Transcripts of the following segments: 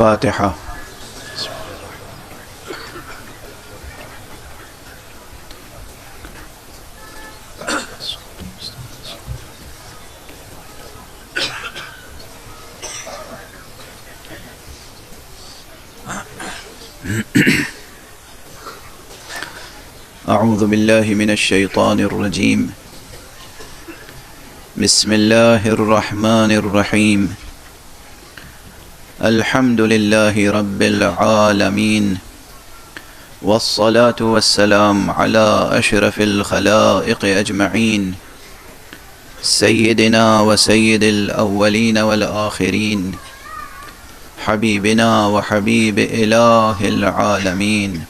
فاتحة. أعوذ بالله من الشيطان الرجيم. بسم الله الرحمن الرحيم. الحمد لله رب العالمين، والصلاة والسلام على أشرف الخلائق أجمعين، سيدنا وسيد الأولين والآخرين، حبيبنا وحبيب إله العالمين،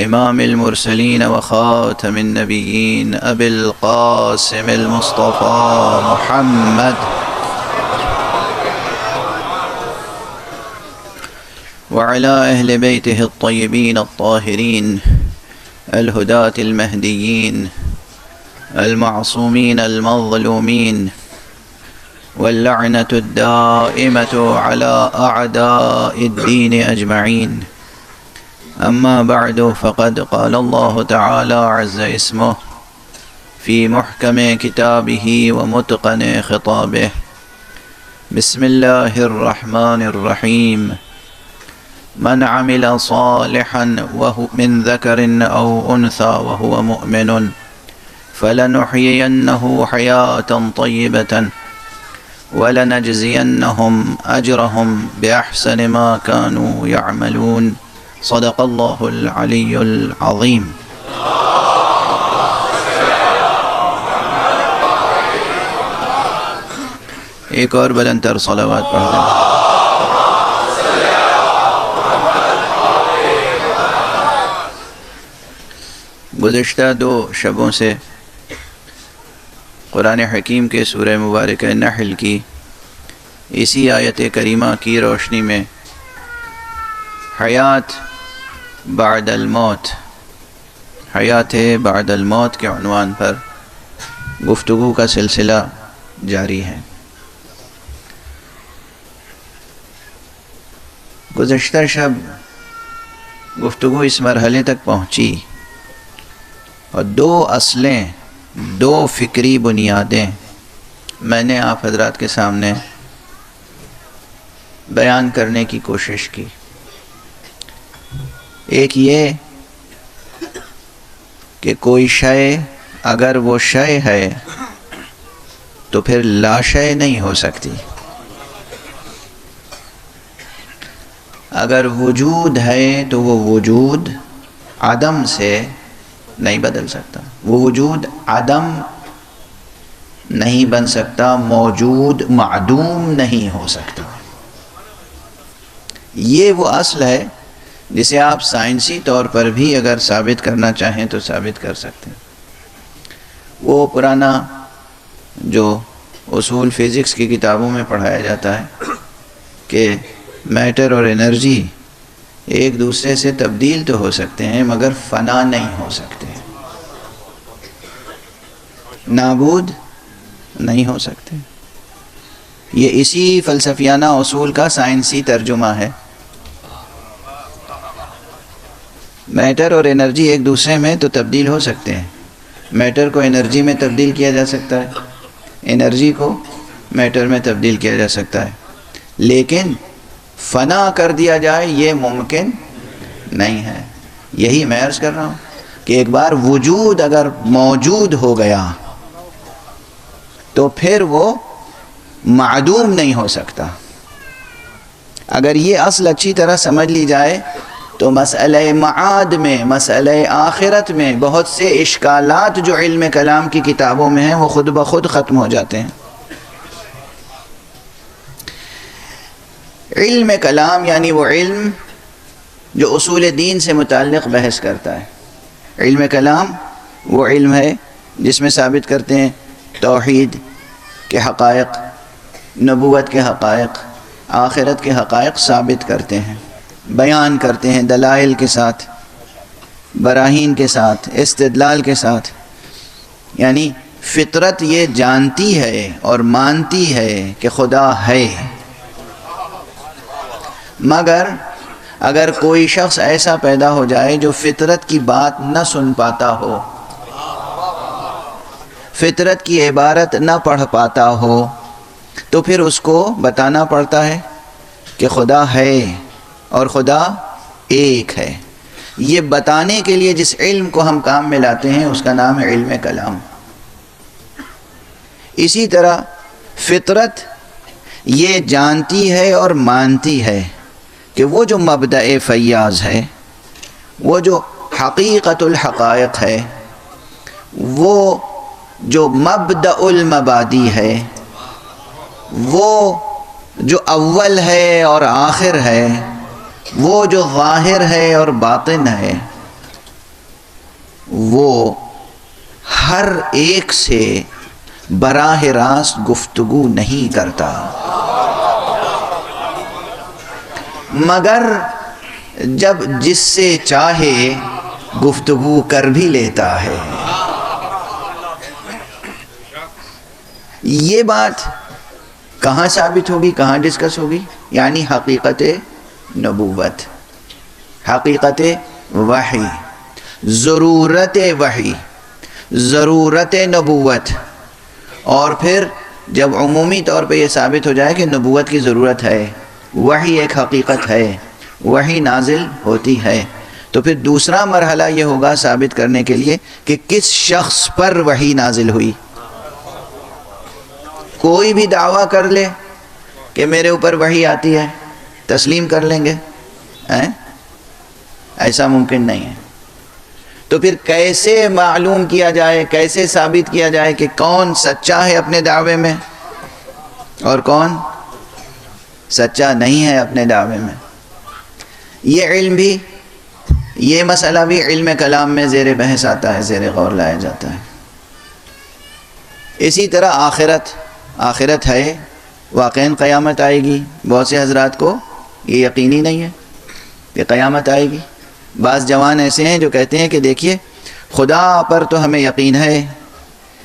إمام المرسلين وخاتم النبيين، أبي القاسم المصطفى محمد وعلى أهل بيته الطيبين الطاهرين الهداة المهديين المعصومين المظلومين، واللعنة الدائمة على أعداء الدين أجمعين. أما بعد، فقد قال الله تعالى عز اسمه في محكم كتابه ومتقن خطابه: بسم الله الرحمن الرحيم. من عمل صالحا وهو من ذكر أو أنثى وهو مؤمن فلنحيينه حياة طيبة ولنجزينهم أجرهم بأحسن ما كانوا يعملون. صدق الله العلي العظيم. ایک اور بلند تر صلوات پڑھ دیں. گزشتہ 2 شبوں سے قرآن حکیم کے سورہ مبارکہ نحل کی اسی آیت کریمہ کی روشنی میں حیات بعد الموت، حیات بعد الموت کے عنوان پر گفتگو کا سلسلہ جاری ہے. گزشتہ شب گفتگو اس مرحلے تک پہنچی اور 2 اصلیں، 2 فکری بنیادیں میں نے آپ حضرات کے سامنے بیان کرنے کی کوشش کی. ایک یہ کہ کوئی شے اگر وہ شے ہے تو پھر لا شے نہیں ہو سکتی. اگر وجود ہے تو وہ وجود عدم سے نہیں بدل سکتا، وہ وجود عدم نہیں بن سکتا، موجود معدوم نہیں ہو سکتا. یہ وہ اصل ہے جسے آپ سائنسی طور پر بھی اگر ثابت کرنا چاہیں تو ثابت کر سکتے ہیں. وہ پرانا جو اصول فزکس کی کتابوں میں پڑھایا جاتا ہے کہ میٹر اور انرجی ایک دوسرے سے تبدیل تو ہو سکتے ہیں مگر فنا نہیں ہو سکتے، نابود نہیں ہو سکتے. یہ اسی فلسفیانہ اصول کا سائنسی ترجمہ ہے. میٹر اور انرجی ایک دوسرے میں تو تبدیل ہو سکتے ہیں. میٹر کو انرجی میں تبدیل کیا جا سکتا ہے، انرجی کو میٹر میں تبدیل کیا جا سکتا ہے، لیکن فنا کر دیا جائے یہ ممکن نہیں ہے. یہی میں عرض کر رہا ہوں کہ ایک بار وجود اگر موجود ہو گیا تو پھر وہ معدوم نہیں ہو سکتا. اگر یہ اصل اچھی طرح سمجھ لی جائے تو مسئلہ معاد میں، مسئلہ آخرت میں بہت سے اشکالات جو علم کلام کی کتابوں میں ہیں وہ خود بخود ختم ہو جاتے ہیں. علم کلام یعنی وہ علم جو اصول دین سے متعلق بحث کرتا ہے. علم کلام وہ علم ہے جس میں ثابت کرتے ہیں توحید کے حقائق، نبوت کے حقائق، آخرت کے حقائق ثابت کرتے ہیں، بیان کرتے ہیں دلائل کے ساتھ، براہین کے ساتھ، استدلال کے ساتھ. یعنی فطرت یہ جانتی ہے اور مانتی ہے کہ خدا ہے، مگر اگر کوئی شخص ایسا پیدا ہو جائے جو فطرت کی بات نہ سن پاتا ہو، فطرت کی عبارت نہ پڑھ پاتا ہو، تو پھر اس کو بتانا پڑتا ہے کہ خدا ہے اور خدا ایک ہے۔ یہ بتانے کے لیے جس علم کو ہم کام میں لاتے ہیں اس کا نام ہے علم کلام۔ اسی طرح فطرت یہ جانتی ہے اور مانتی ہے کہ وہ جو مبدأ فیاض ہے، وہ جو حقیقت الحقائق ہے، وہ جو مبدأ المبادی ہے، وہ جو اول ہے اور آخر ہے، وہ جو ظاہر ہے اور باطن ہے، وہ ہر ایک سے براہ راست گفتگو نہیں کرتا، مگر جب جس سے چاہے گفتگو کر بھی لیتا ہے۔ یہ بات کہاں ثابت ہوگی، کہاں ڈسکس ہوگی؟ یعنی حقیقت نبوت، حقیقت وحی، ضرورت وحی، ضرورت نبوت۔ اور پھر جب عمومی طور پہ یہ ثابت ہو جائے کہ نبوت کی ضرورت ہے، وحی ایک حقیقت ہے، وحی نازل ہوتی ہے، تو پھر دوسرا مرحلہ یہ ہوگا ثابت کرنے کے لیے کہ کس شخص پر وحی نازل ہوئی۔ کوئی بھی دعویٰ کر لے کہ میرے اوپر وحی آتی ہے، تسلیم کر لیں گے؟ ایسا ممکن نہیں ہے۔ تو پھر کیسے معلوم کیا جائے، کیسے ثابت کیا جائے کہ کون سچا ہے اپنے دعوے میں اور کون سچا نہیں ہے اپنے دعوے میں؟ یہ علم بھی، یہ مسئلہ بھی علم کلام میں زیر بحث آتا ہے، زیر غور لایا جاتا ہے۔ اسی طرح آخرت ہے، واقعاً قیامت آئے گی۔ بہت سے حضرات کو یہ یقینی نہیں ہے کہ قیامت آئے گی۔ بعض جوان ایسے ہیں جو کہتے ہیں کہ دیکھیے خدا پر تو ہمیں یقین ہے،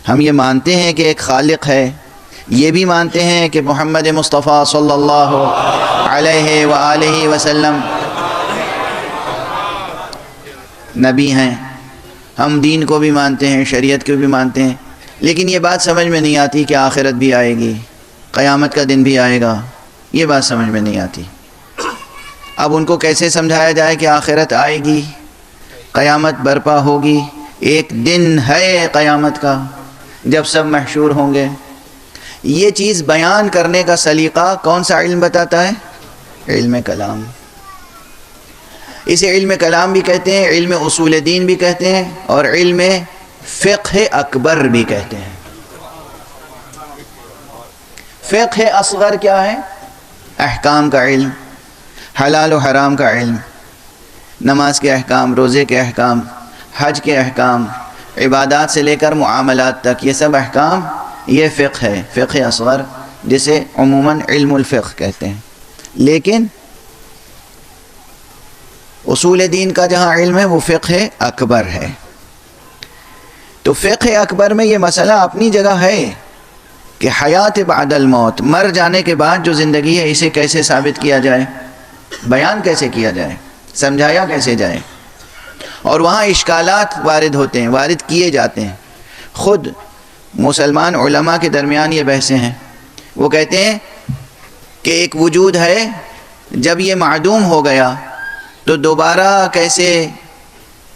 ہم یہ مانتے ہیں کہ ایک خالق ہے، یہ بھی مانتے ہیں کہ محمد مصطفیٰ صلی اللہ علیہ وآلہ وسلم نبی ہیں، ہم دین کو بھی مانتے ہیں، شریعت کو بھی مانتے ہیں، لیکن یہ بات سمجھ میں نہیں آتی کہ آخرت بھی آئے گی، قیامت کا دن بھی آئے گا، یہ بات سمجھ میں نہیں آتی۔ اب ان کو کیسے سمجھایا جائے کہ آخرت آئے گی، قیامت برپا ہوگی، ایک دن ہے قیامت کا جب سب محشور ہوں گے۔ یہ چیز بیان کرنے کا سلیقہ کون سا علم بتاتا ہے؟ علم کلام۔ اسے علم کلام بھی کہتے ہیں، علم اصول دین بھی کہتے ہیں، اور علم فقہ اکبر بھی کہتے ہیں۔ فقہ اصغر کیا ہے؟ احکام کا علم، حلال و حرام کا علم، نماز کے احکام، روزے کے احکام، حج کے احکام، عبادات سے لے کر معاملات تک، یہ سب احکام، یہ فقہ ہے، فقہ اصغر، جسے عموماً علم الفقہ کہتے ہیں۔ لیکن اصول دین کا جہاں علم ہے وہ فقہ اکبر ہے۔ تو فقہ اکبر میں یہ مسئلہ اپنی جگہ ہے کہ حیات بعد الموت، مر جانے کے بعد جو زندگی ہے، اسے کیسے ثابت کیا جائے، بیان کیسے کیا جائے، سمجھایا کیسے جائے۔ اور وہاں اشکالات وارد ہوتے ہیں، وارد کیے جاتے ہیں۔ خود مسلمان علماء کے درمیان یہ بحثیں ہیں، وہ کہتے ہیں کہ ایک وجود ہے، جب یہ معدوم ہو گیا تو دوبارہ کیسے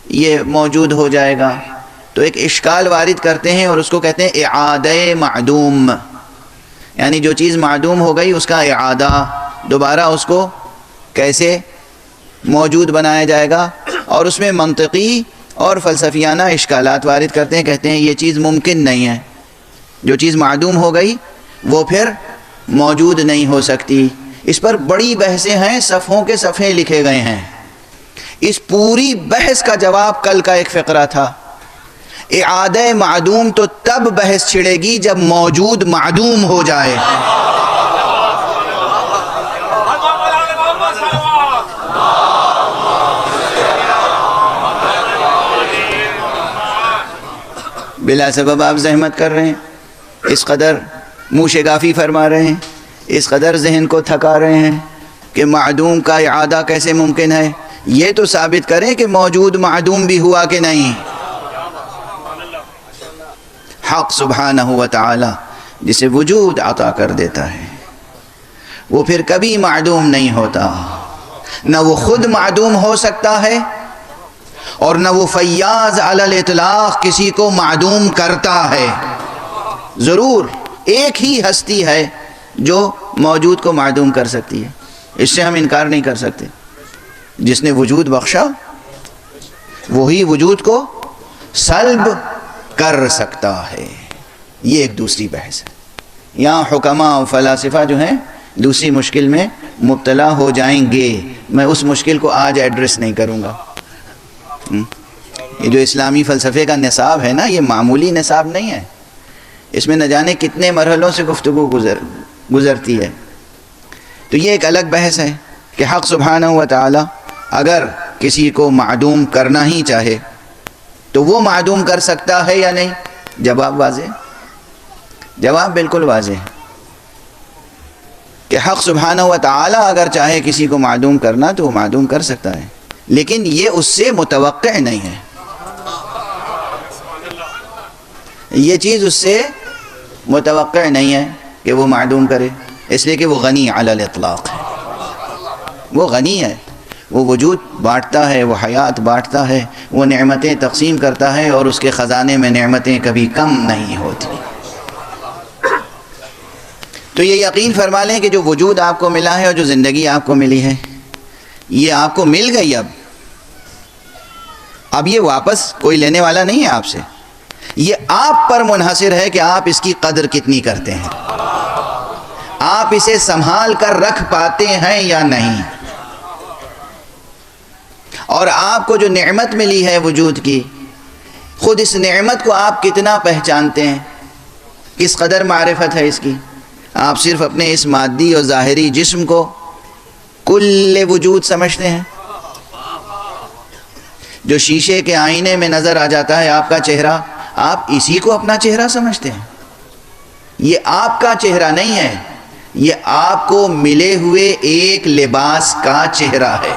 یہ موجود ہو جائے گا؟ تو ایک اشکال وارد کرتے ہیں اور اس کو کہتے ہیں اعادہ معدوم، یعنی جو چیز معدوم ہو گئی اس کا اعادہ، دوبارہ اس کو کیسے موجود بنایا جائے گا، اور اس میں منطقی اور فلسفیانہ اشکالات وارد کرتے ہیں، کہتے ہیں یہ چیز ممکن نہیں ہے، جو چیز معدوم ہو گئی وہ پھر موجود نہیں ہو سکتی۔ اس پر بڑی بحثیں ہیں، صفحوں کے صفحے لکھے گئے ہیں۔ اس پوری بحث کا جواب کل کا ایک فقرہ تھا۔ اعادہ معدوم تو تب بحث چھڑے گی جب موجود معدوم ہو جائے۔ بلا سبب آپ زحمت کر رہے ہیں، اس قدر منہ شگافی فرما رہے ہیں، اس قدر ذہن کو تھکا رہے ہیں، کہ معدوم کا اعادہ کیسے ممکن ہے؟ یہ تو ثابت کریں کہ موجود معدوم بھی ہوا کہ نہیں۔ حق سبحانہ و تعالی جسے وجود عطا کر دیتا ہے وہ پھر کبھی معدوم نہیں ہوتا، نہ وہ خود معدوم ہو سکتا ہے اور نہ وہ فیاض علی الاطلاق کسی کو معدوم کرتا ہے۔ ضرور ایک ہی ہستی ہے جو موجود کو معدوم کر سکتی ہے، اس سے ہم انکار نہیں کر سکتے۔ جس نے وجود بخشا وہی وجود کو سلب کر سکتا ہے۔ یہ ایک دوسری بحث ہے۔ یہاں حکماء و فلاسفہ جو ہیں دوسری مشکل میں مبتلا ہو جائیں گے، میں اس مشکل کو آج ایڈریس نہیں کروں گا۔ یہ جو اسلامی فلسفے کا نصاب ہے نا، یہ معمولی نصاب نہیں ہے، اس میں نہ جانے کتنے مرحلوں سے گفتگو گزرتی ہے۔ تو یہ ایک الگ بحث ہے کہ حق سبحانہ و تعالی اگر کسی کو معدوم کرنا ہی چاہے تو وہ معدوم کر سکتا ہے یا نہیں؟ جواب واضح، جواب بالکل واضح ہے کہ حق سبحانہ و تعالی اگر چاہے کسی کو معدوم کرنا تو وہ معدوم کر سکتا ہے، لیکن یہ اس سے متوقع نہیں ہے، یہ چیز اس سے متوقع نہیں ہے کہ وہ معدوم کرے، اس لیے کہ وہ غنی علی الاطلاق ہے، وہ غنی ہے، وہ وجود بانٹتا ہے، وہ حیات بانٹتا ہے، وہ نعمتیں تقسیم کرتا ہے اور اس کے خزانے میں نعمتیں کبھی کم نہیں ہوتی۔ تو یہ یقین فرما لیں کہ جو وجود آپ کو ملا ہے اور جو زندگی آپ کو ملی ہے یہ آپ کو مل گئی، اب یہ واپس کوئی لینے والا نہیں ہے آپ سے، یہ آپ پر منحصر ہے کہ آپ اس کی قدر کتنی کرتے ہیں، آپ اسے سنبھال کر رکھ پاتے ہیں یا نہیں، اور آپ کو جو نعمت ملی ہے وجود کی، خود اس نعمت کو آپ کتنا پہچانتے ہیں، کس قدر معرفت ہے اس کی۔ آپ صرف اپنے اس مادی اور ظاہری جسم کو کل وجود سمجھتے ہیں، جو شیشے کے آئینے میں نظر آ جاتا ہے آپ کا چہرہ، آپ اسی کو اپنا چہرہ سمجھتے ہیں، یہ آپ کا چہرہ نہیں ہے، یہ آپ کو ملے ہوئے ایک لباس کا چہرہ ہے۔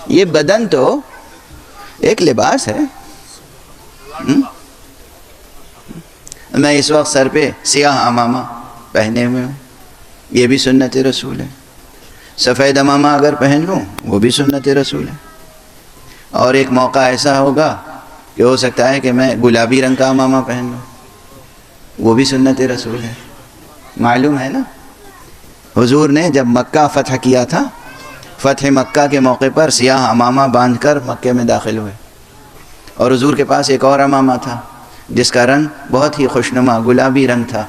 یہ بدن تو ایک لباس ہے۔ میں اس وقت سر پہ سیاہ امامہ پہنے ہوئے ہوں، یہ بھی سنت رسول ہے، سفید امامہ اگر پہن لوں وہ بھی سنت رسول ہے، اور ایک موقع ایسا ہوگا کہ ہو سکتا ہے کہ میں گلابی رنگ کا امامہ پہن لوں، وہ بھی سنت رسول ہے۔ معلوم ہے نا، حضور نے جب مکہ فتح کیا تھا، فتح مکہ کے موقع پر سیاہ امامہ باندھ کر مکے میں داخل ہوئے، اور حضور کے پاس ایک اور امامہ تھا جس کا رنگ بہت ہی خوشنما گلابی رنگ تھا،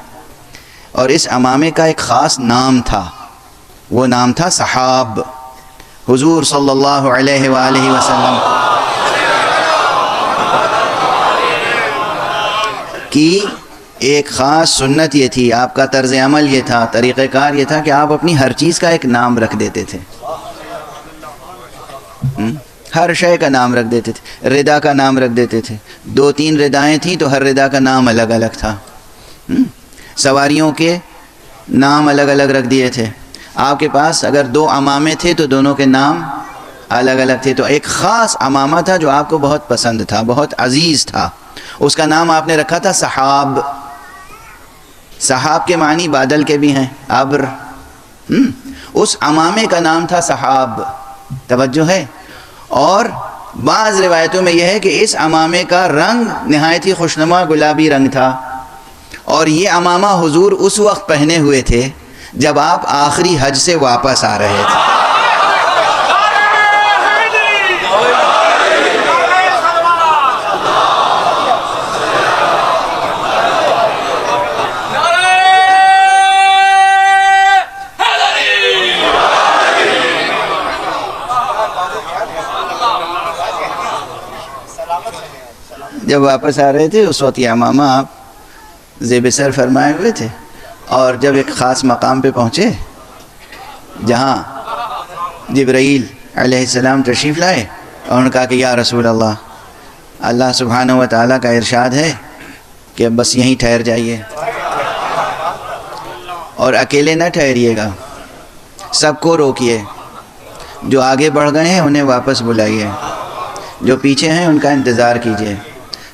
اور اس امامے کا ایک خاص نام تھا، وہ نام تھا سحاب۔ حضور صلی اللہ علیہ وآلہ وسلم کی ایک خاص سنت یہ تھی، آپ کا طرز عمل یہ تھا، طریقہ کار یہ تھا کہ آپ اپنی ہر چیز کا ایک نام رکھ دیتے تھے، ہر شے کا نام رکھ دیتے تھے، ردا کا نام رکھ دیتے تھے، 2-3 ردائیں تھیں تو ہر ردا کا نام الگ الگ تھا، سواریوں کے نام الگ الگ رکھ دیے تھے، آپ کے پاس اگر 2 امامے تھے تو دونوں کے نام الگ الگ تھے، تو ایک خاص امامہ تھا جو آپ کو بہت پسند تھا، بہت عزیز تھا، اس کا نام آپ نے رکھا تھا سحاب۔ سحاب کے معنی بادل کے بھی ہیں، ابر، اس امامے کا نام تھا سحاب، توجہ ہے۔ اور بعض روایتوں میں یہ ہے کہ اس امامے کا رنگ نہایت ہی خوشنما گلابی رنگ تھا، اور یہ امامہ حضور اس وقت پہنے ہوئے تھے جب آپ آخری حج سے واپس آ رہے تھے۔ جب واپس آ رہے تھے اس وقت یہ امامہ آپ زیب سر فرمائے ہوئے تھے، اور جب ایک خاص مقام پہ پہنچے جہاں جبرائیل علیہ السلام تشریف لائے، اور انہوں نے کہا کہ یا رسول اللہ، اللہ سبحانہ و تعالیٰ کا ارشاد ہے کہ بس یہیں ٹھہر جائیے، اور اکیلے نہ ٹھہریے گا، سب کو روکیے، جو آگے بڑھ گئے ہیں انہیں واپس بلائیے، جو پیچھے ہیں ان کا انتظار کیجیے،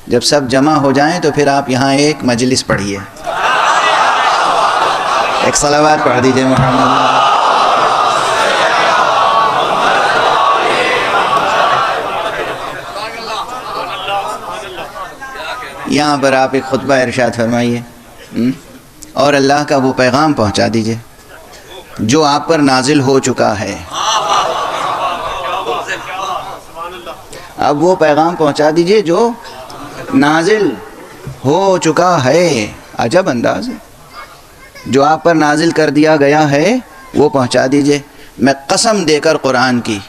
جب سب جمع ہو جائیں تو پھر آپ یہاں ایک مجلس پڑھیے، ایک صلوات پڑھ دیجیے محمد۔ یہاں پر آپ ایک خطبہ ارشاد فرمائیے اور اللہ کا وہ پیغام پہنچا دیجیے جو آپ پر نازل ہو چکا ہے۔ اب وہ پیغام پہنچا دیجیے جو نازل ہو چکا ہے، عجب انداز ہے، جو آپ پر نازل کر دیا گیا ہے وہ پہنچا دیجیے۔ میں قسم دے کر قرآن کی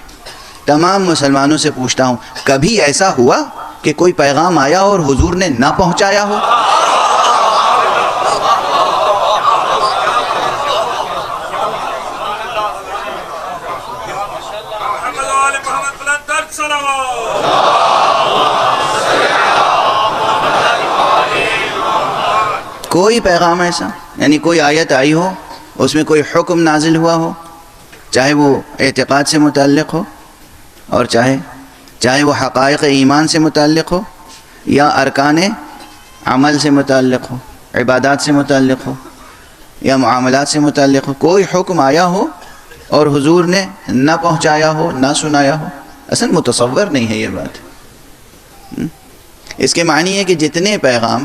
تمام مسلمانوں سے پوچھتا ہوں، کبھی ایسا ہوا کہ کوئی پیغام آیا اور حضور نے نہ پہنچایا ہو؟ کوئی پیغام ایسا، یعنی کوئی آیت آئی ہو، اس میں کوئی حکم نازل ہوا ہو، چاہے وہ اعتقاد سے متعلق ہو اور چاہے وہ حقائق ایمان سے متعلق ہو یا ارکان عمل سے متعلق ہو، عبادات سے متعلق ہو یا معاملات سے متعلق ہو، کوئی حکم آیا ہو اور حضور نے نہ پہنچایا ہو، نہ سنایا ہو، اصل متصور نہیں ہے یہ بات۔ اس کے معنی ہے کہ جتنے پیغام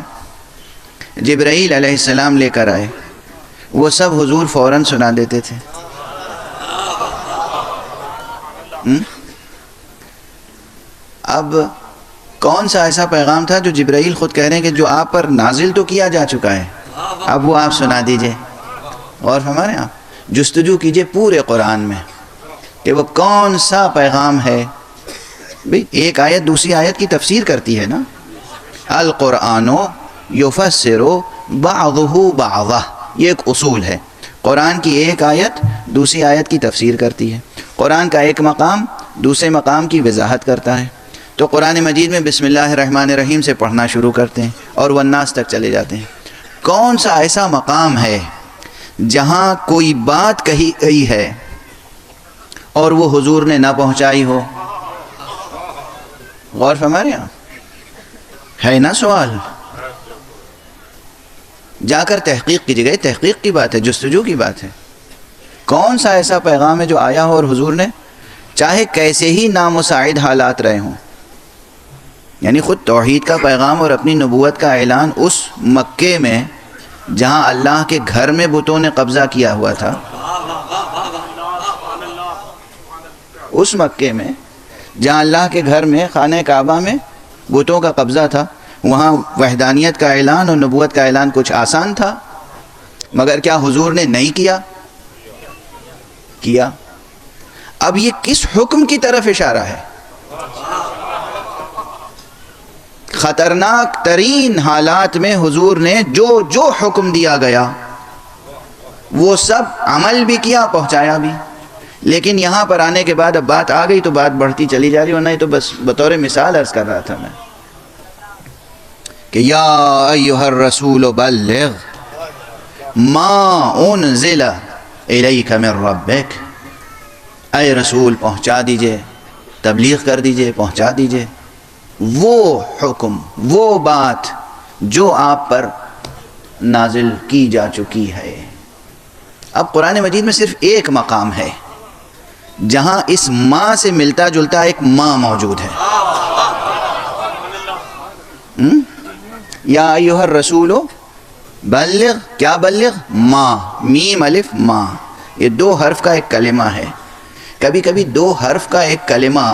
جبرائیل علیہ السلام لے کر آئے وہ سب حضور فوراً سنا دیتے تھے۔ اب کون سا ایسا پیغام تھا جو جبرائیل خود کہہ رہے ہیں کہ جو آپ پر نازل تو کیا جا چکا ہے، اب وہ آپ سنا دیجئے؟ اور ہمارے آپ جستجو کیجئے پورے قرآن میں کہ وہ کون سا پیغام ہے۔ بھئی ایک آیت دوسری آیت کی تفسیر کرتی ہے نا، القرآن یفسر بعضہ بعضہ، یہ ایک اصول ہے، قرآن کی ایک آیت دوسری آیت کی تفسیر کرتی ہے، قرآن کا ایک مقام دوسرے مقام کی وضاحت کرتا ہے۔ تو قرآن مجید میں بسم اللہ الرحمن الرحیم سے پڑھنا شروع کرتے ہیں اور والناس تک چلے جاتے ہیں۔ کون سا ایسا مقام ہے جہاں کوئی بات کہی گئی ہے اور وہ حضور نے نہ پہنچائی ہو؟ غور فرمائیں، ہے نا سوال؟ جا کر تحقیق کیجیے گا، تحقیق کی بات ہے، جستجو کی بات ہے۔ کون سا ایسا پیغام ہے جو آیا ہو اور حضور نے چاہے کیسے ہی نامساعد حالات رہے ہوں، یعنی خود توحید کا پیغام اور اپنی نبوت کا اعلان اس مکے میں جہاں اللہ کے گھر میں بتوں نے قبضہ کیا ہوا تھا، اس مکے میں جہاں اللہ کے گھر میں خانہ کعبہ میں بتوں کا قبضہ تھا، وہاں وحدانیت کا اعلان اور نبوت کا اعلان کچھ آسان تھا، مگر کیا حضور نے نہیں کیا؟ اب یہ کس حکم کی طرف اشارہ ہے؟ خطرناک ترین حالات میں حضور نے جو حکم دیا گیا وہ سب عمل بھی کیا، پہنچایا بھی۔ لیکن یہاں پر آنے کے بعد اب بات آ گئی تو بات بڑھتی چلی جا رہی، ورنہ نہیں تو بس بطور مثال عرض کر رہا تھا میں کہ یا ایھا الرسول بلغ ما انزل الیک من ربک، اے رسول پہنچا دیجئے، تبلیغ کر دیجئے، پہنچا دیجئے وہ حکم، وہ بات جو آپ پر نازل کی جا چکی ہے۔ اب قرآن مجید میں صرف ایک مقام ہے جہاں اس ماں سے ملتا جلتا ایک ماں موجود ہے۔ یا ایھا الرسول بلغ، کیا بلغ؟ ماں، میم الف ماں، یہ دو حرف کا ایک کلمہ ہے۔ کبھی کبھی دو حرف کا ایک کلمہ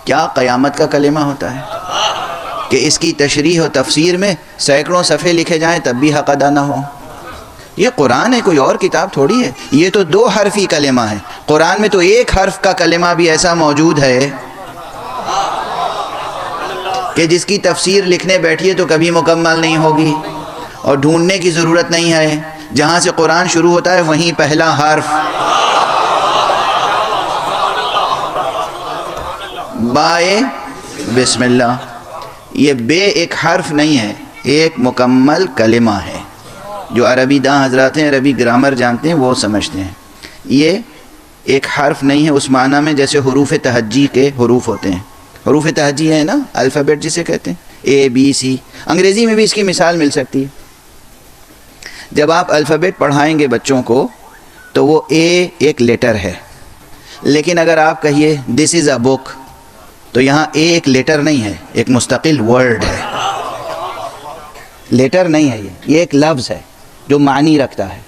کیا قیامت کا کلمہ ہوتا ہے کہ اس کی تشریح و تفسیر میں سینکڑوں صفحے لکھے جائیں تب بھی حق ادا نہ ہو۔ یہ قرآن ہے، کوئی اور کتاب تھوڑی ہے، یہ تو دو حرفی کلمہ ہے۔ قرآن میں تو ایک حرف کا کلمہ بھی ایسا موجود ہے کہ جس کی تفسیر لکھنے بیٹھیے تو کبھی مکمل نہیں ہوگی اور ڈھونڈنے کی ضرورت نہیں ہے، جہاں سے قرآن شروع ہوتا ہے وہیں پہلا حرف بائے بسم اللہ۔ یہ بے ایک حرف نہیں ہے، ایک مکمل کلمہ ہے، جو عربی داں حضرات ہیں، عربی گرامر جانتے ہیں، وہ سمجھتے ہیں یہ ایک حرف نہیں ہے اس معنی میں جیسے حروف تہجی کے حروف ہوتے ہیں. حروف تہجی ہے نا، الفابیٹ جسے کہتے ہیں، اے بی سی. انگریزی میں بھی اس کی مثال مل سکتی ہے. جب آپ الفابیٹ پڑھائیں گے بچوں کو تو وہ اے ایک لیٹر ہے، لیکن اگر آپ کہیے دس از اے بک تو یہاں اے ایک لیٹر نہیں ہے، ایک مستقل ورڈ ہے، لیٹر نہیں ہے. یہ ایک لفظ ہے جو معنی رکھتا ہے.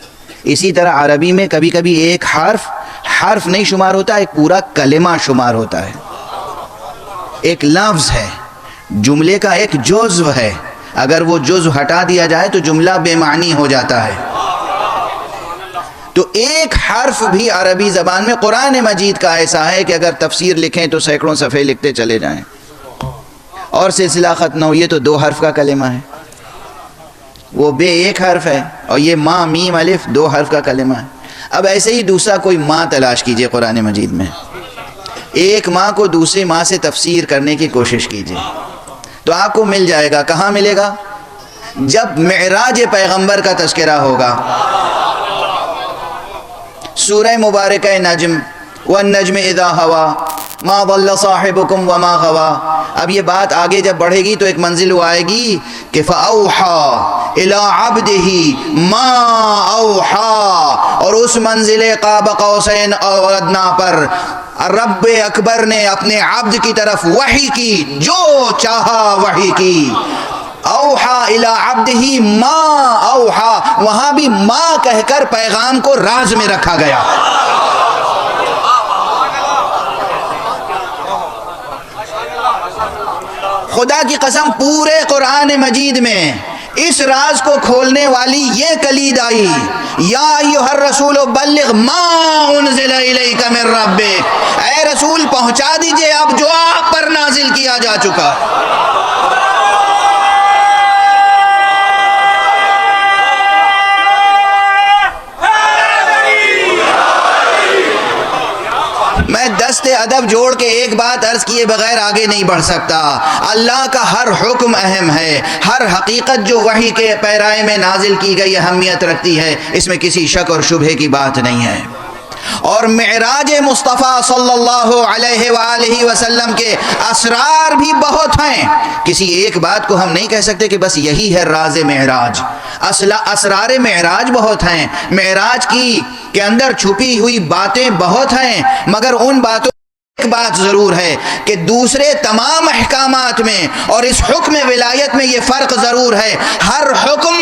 اسی طرح عربی میں کبھی کبھی ایک حرف نہیں شمار ہوتا، ایک پورا کلمہ شمار ہوتا ہے، ایک لفظ ہے، جملے کا ایک جزو ہے. اگر وہ جزو ہٹا دیا جائے تو جملہ بے معنی ہو جاتا ہے. تو ایک حرف بھی عربی زبان میں قرآن مجید کا ایسا ہے کہ اگر تفسیر لکھیں تو سینکڑوں صفحے لکھتے چلے جائیں اور سلسلہ ختم ہو. یہ تو 2 حرف کا کلمہ ہے، وہ بے ایک حرف ہے، اور یہ ماں میم الف 2 حرف کا کلمہ ہے. اب ایسے ہی دوسرا کوئی ماں تلاش کیجئے قرآن مجید میں، ایک ماں کو دوسری ماں سے تفسیر کرنے کی کوشش کیجئے تو آپ کو مل جائے گا. کہاں ملے گا؟ جب معراج پیغمبر کا تذکرہ ہوگا. سورہ مبارکہ نجم، والنجم اذا ہوا ما ضل صاحبکم وما غوا. اب یہ بات آگے جب بڑھے گی تو ایک منزل وہ آئے گی کہ فَأَوْحَى إِلَىٰ عَبْدِهِ مَا أَوْحَى، اور اس منزل قاب قوسین او ادنیٰ پر رب اکبر نے اپنے عبد کی طرف وحی کی، جو چاہا وحی کی. اوحا الی عبدہ ما اوحا، وہاں بھی ما کہہ کر پیغام کو راز میں رکھا گیا. خدا کی قسم پورے قرآن مجید میں اس راز کو کھولنے والی یہ کلید آئی، یا ایھا الرسول بلغ ما انزل الیک من ربک، اے رسول پہنچا دیجئے اب جو آپ پر نازل کیا جا چکا. میں دست ادب جوڑ کے ایک بات عرض کیے بغیر آگے نہیں بڑھ سکتا. اللہ کا ہر حکم اہم ہے، ہر حقیقت جو وحی کے پیرائے میں نازل کی گئی اہمیت رکھتی ہے، اس میں کسی شک اور شبہے کی بات نہیں ہے. اور معراج مصطفیٰ صلی اللہ علیہ وآلہ وسلم کے اسرار بھی بہت ہیں. کسی ایک بات کو ہم نہیں کہہ سکتے کہ بس یہی ہے راز معراج. اسرار معراج بہت ہیں. معراج کی کے اندر چھپی ہوئی باتیں بہت ہیں، مگر ان باتوں ایک بات ضرور ہے کہ دوسرے تمام احکامات میں اور اس حکم ولایت میں یہ فرق ضرور ہے. ہر حکم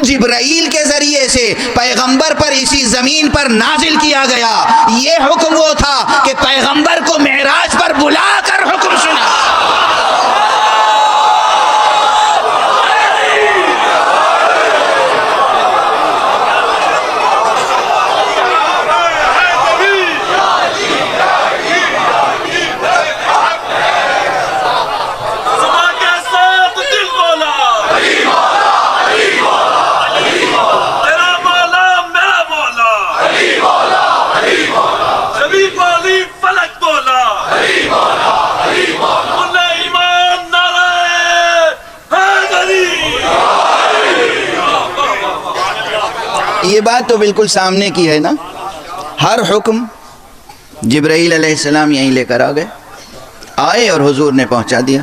جبرائیل کے ذریعے سے پیغمبر پر اسی زمین پر نازل کیا گیا. یہ حکم وہ تھا کہ پیغمبر کو معراج پر بلا کر حکم سنا. یہ بات تو بالکل سامنے کی ہے نا. ہر حکم جبرائیل علیہ السلام یہیں لے کر آئے اور حضور نے پہنچا دیا.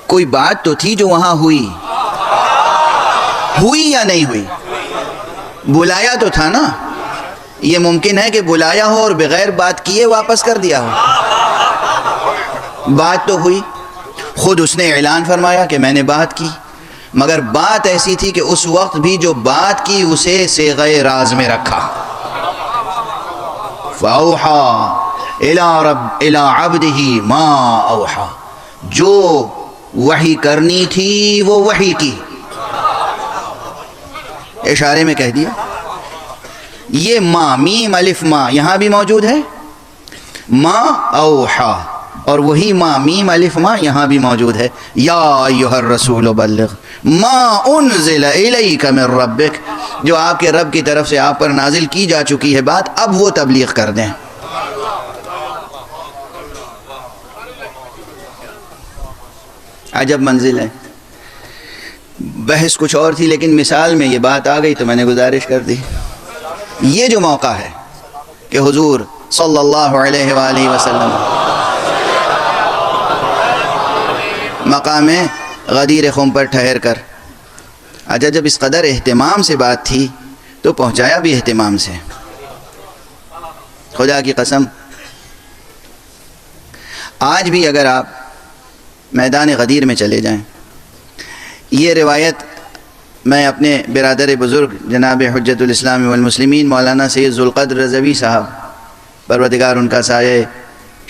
کوئی بات تو تھی جو وہاں ہوئی یا نہیں ہوئی؟ بلایا تو تھا نا. یہ ممکن ہے کہ بلایا ہو اور بغیر بات کیے واپس کر دیا ہو. بات تو ہوئی، خود اس نے اعلان فرمایا کہ میں نے بات کی، مگر بات ایسی تھی کہ اس وقت بھی جو بات کی اسے صیغہ راز میں رکھا. فَأَوْحَى إِلَىٰ عَبْدِهِ مَا أَوْحَى، جو وحی کرنی تھی وہ وحی کی. اشارے میں کہہ دیا. یہ ما میم الف ما یہاں بھی موجود ہے، ما اوحا، اور وہی ما میم الف ما یہاں بھی موجود ہے. یا ایھا الرسول بلغ ما انزل الیک من ربک، جو آپ کے رب کی طرف سے آپ پر نازل کی جا چکی ہے بات، اب وہ تبلیغ کر دیں. عجب منزل ہے. بحث کچھ اور تھی لیکن مثال میں یہ بات آ گئی تو میں نے گزارش کر دی. یہ جو موقع ہے کہ حضور صلی اللہ علیہ وآلہ وسلم مقام غدیر خم پر ٹھہر کر، اچھا جب اس قدر اہتمام سے بات تھی تو پہنچایا بھی اہتمام سے. خدا کی قسم آج بھی اگر آپ میدان غدیر میں چلے جائیں، یہ روایت میں اپنے برادر بزرگ جناب حجت الاسلام والمسلمین مولانا سید ذوالقدر رضوی صاحب، پروردگار ان کا سایہ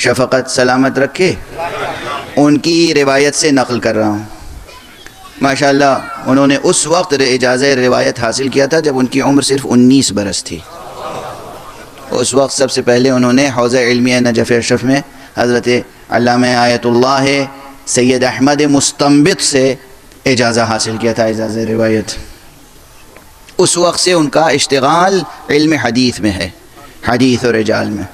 شفقت سلامت رکھے، ان کی روایت سے نقل کر رہا ہوں. ماشاءاللہ انہوں نے اس وقت اجازہ روایت حاصل کیا تھا جب ان کی عمر صرف 19 برس تھی. اس وقت سب سے پہلے انہوں نے حوزہ علمیہ نجف اشرف میں حضرت علامہ آیت اللہ سید احمد مستنبط سے اجازہ حاصل کیا تھا، اجازہ روایت. اس وقت سے ان کا اشتغال علم حدیث میں ہے، حدیث اور رجال میں.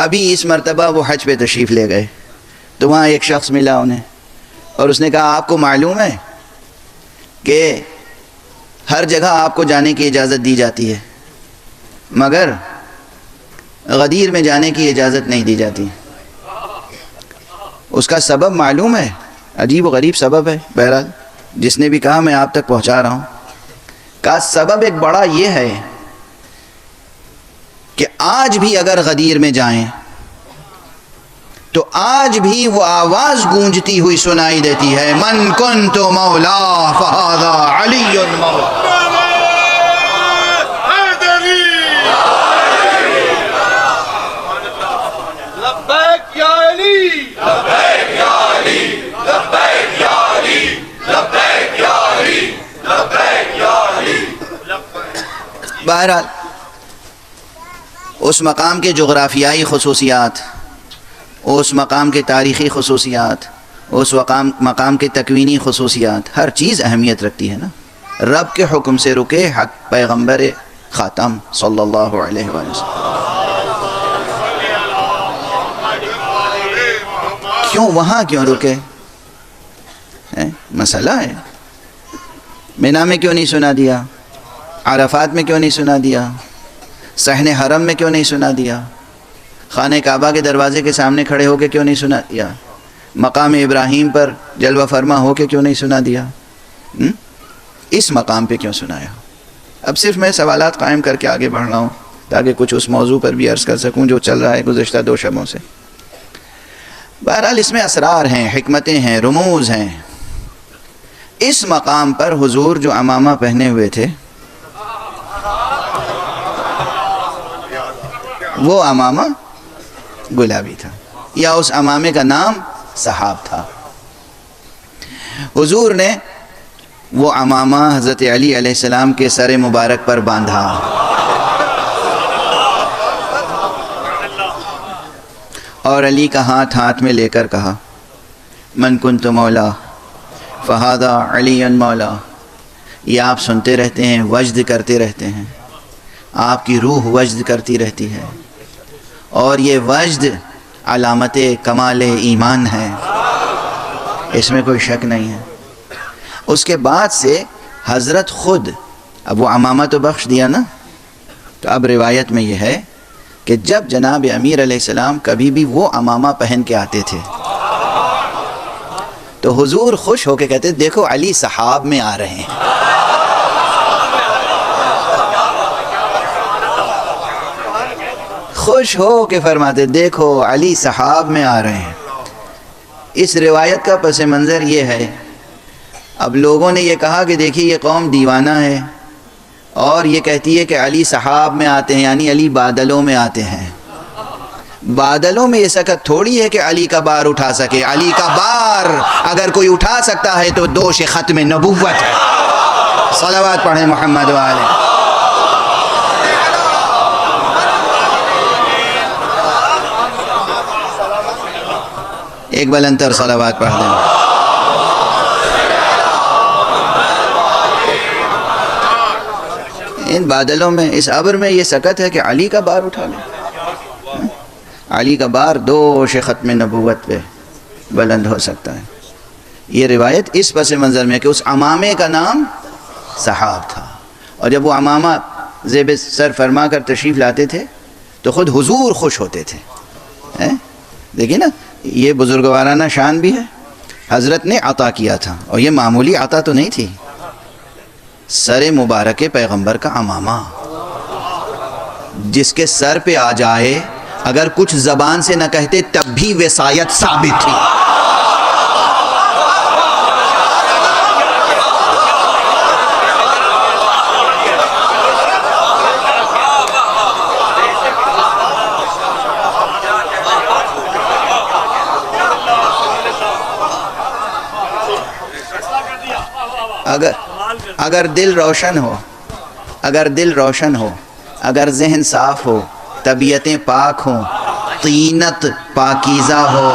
ابھی اس مرتبہ وہ حج پہ تشریف لے گئے تو وہاں ایک شخص ملا انہیں اور اس نے کہا آپ کو معلوم ہے کہ ہر جگہ آپ کو جانے کی اجازت دی جاتی ہے مگر غدیر میں جانے کی اجازت نہیں دی جاتی. اس کا سبب معلوم ہے؟ عجیب و غریب سبب ہے. بہرحال جس نے بھی کہا میں آپ تک پہنچا رہا ہوں. کا سبب ایک بڑا یہ ہے کہ آج بھی اگر غدیر میں جائیں تو آج بھی وہ آواز گونجتی ہوئی سنائی دیتی ہے، من کنت مولا فہذا علی مولا. بہرحال اس مقام کے جغرافیائی خصوصیات، اس مقام کے تاریخی خصوصیات، اس مقام کے تکوینی خصوصیات، ہر چیز اہمیت رکھتی ہے نا. رب کے حکم سے رکے حق پیغمبر خاتم صلی اللہ علیہ وسلم. کیوں وہاں کیوں رکے؟ مسئلہ ہے. مینا میں کیوں نہیں سنا دیا؟ عرفات میں کیوں نہیں سنا دیا؟ صحن حرم میں کیوں نہیں سنا دیا؟ خانہ کعبہ کے دروازے کے سامنے کھڑے ہو کے کیوں نہیں سنا دیا؟ مقام ابراہیم پر جلوہ فرما ہو کے کیوں نہیں سنا دیا؟ اس مقام پہ کیوں سنایا؟ اب صرف میں سوالات قائم کر کے آگے بڑھ رہا ہوں تاکہ کچھ اس موضوع پر بھی عرض کر سکوں جو چل رہا ہے گزشتہ 2 شبوں سے. بہرحال اس میں اسرار ہیں، حکمتیں ہیں، رموز ہیں. اس مقام پر حضور جو عمامہ پہنے ہوئے تھے وہ عمامہ گلابی تھا، یا اس عمامے کا نام صحاب تھا. حضور نے وہ عمامہ حضرت علی علیہ السلام کے سر مبارک پر باندھا اور علی کا ہاتھ میں لے کر کہا من کنت مولا فہذا علی مولا. یہ آپ سنتے رہتے ہیں، وجد کرتے رہتے ہیں، آپ کی روح وجد کرتی رہتی ہے اور یہ وجد علامت کمال ایمان ہے، اس میں کوئی شک نہیں ہے. اس کے بعد سے حضرت خود، اب وہ عمامہ تو بخش دیا نا، تو اب روایت میں یہ ہے کہ جب جناب امیر علیہ السلام کبھی بھی وہ عمامہ پہن کے آتے تھے تو حضور خوش ہو کے کہتے دیکھو علی صحاب میں آ رہے ہیں. خوش ہو کے فرماتے دیکھو علی صحاب میں آ رہے ہیں. اس روایت کا پس منظر یہ ہے، اب لوگوں نے یہ کہا کہ دیکھیے یہ قوم دیوانہ ہے اور یہ کہتی ہے کہ علی صحاب میں آتے ہیں، یعنی علی بادلوں میں آتے ہیں. بادلوں میں یہ سکت تھوڑی ہے کہ علی کا بار اٹھا سکے. علی کا بار اگر کوئی اٹھا سکتا ہے تو دوش ختم نبوت ہے. صلوات پڑھیں محمد والے. ایک بلندر صلوات پڑھ دیں. ان بادلوں میں، اس ابر میں یہ سکت ہے کہ علی کا بار اٹھا لیں. علی کا بار دوش ختم نبوت پہ بلند ہو سکتا ہے. یہ روایت اس پس منظر میں کہ اس عمامے کا نام صحاب تھا، اور جب وہ عمامہ زیب سر فرما کر تشریف لاتے تھے تو خود حضور خوش ہوتے تھے. دیکھیے نا، یہ بزرگوارانہ شان بھی ہے. حضرت نے عطا کیا تھا، اور یہ معمولی عطا تو نہیں تھی. سر مبارک پیغمبر کا عمامہ جس کے سر پہ آ جائے، اگر کچھ زبان سے نہ کہتے تب بھی وصایت ثابت تھی. اگر دل روشن ہو، اگر دل روشن ہو، اگر ذہن صاف ہو، طبیعتیں پاک ہوں، طینت پاکیزہ ہو،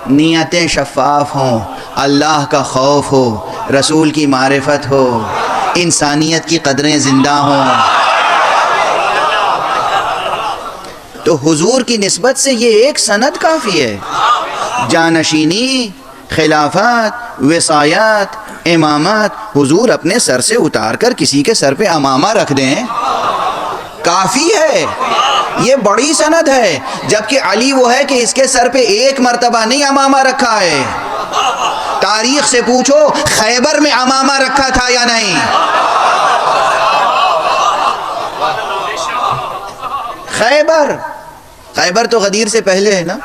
نیتیں شفاف ہوں، اللہ کا خوف ہو، رسول کی معرفت ہو، انسانیت کی قدریں زندہ ہوں، تو حضور کی نسبت سے یہ ایک سند کافی ہے. جانشینی، خلافت، وصایت، امامت حضور اپنے سر سے اتار کر کسی کے سر پہ امامہ رکھ دیں، کافی ہے. یہ بڑی سند ہے. جبکہ علی وہ ہے کہ اس کے سر پہ ایک مرتبہ نہیں امامہ رکھا ہے. تاریخ سے پوچھو خیبر میں امامہ رکھا تھا یا نہیں؟ خیبر تو غدیر سے پہلے ہے نا.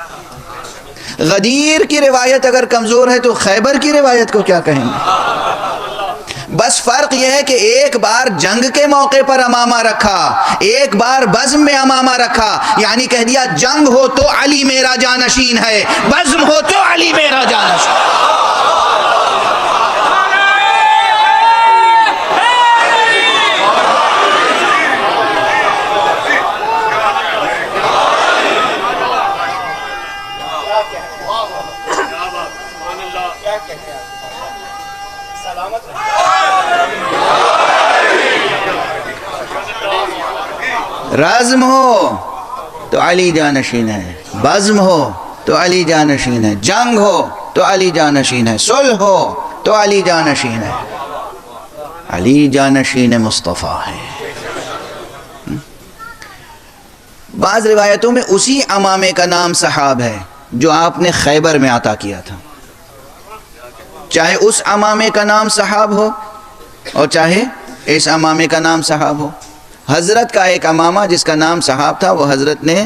غدیر کی روایت اگر کمزور ہے تو خیبر کی روایت کو کیا کہیں گے؟ بس فرق یہ ہے کہ ایک بار جنگ کے موقع پر امامہ رکھا، ایک بار بزم میں امامہ رکھا، یعنی کہہ دیا جنگ ہو تو علی میرا جانشین ہے، بزم ہو تو علی میرا جانشین. رزم ہو تو علی جانشین ہے، بزم ہو تو علی جانشین ہے، جنگ ہو تو علی جانشین ہے، صلح ہو تو علی جانشین ہے. علی جانشین مصطفیٰ ہے. بعض روایتوں میں اسی امامے کا نام صحاب ہے جو آپ نے خیبر میں عطا کیا تھا. چاہے اس امامے کا نام صحاب ہو اور چاہے اس امامے کا نام صحاب ہو. حضرت کا ایک امامہ جس کا نام صحاب تھا وہ حضرت نے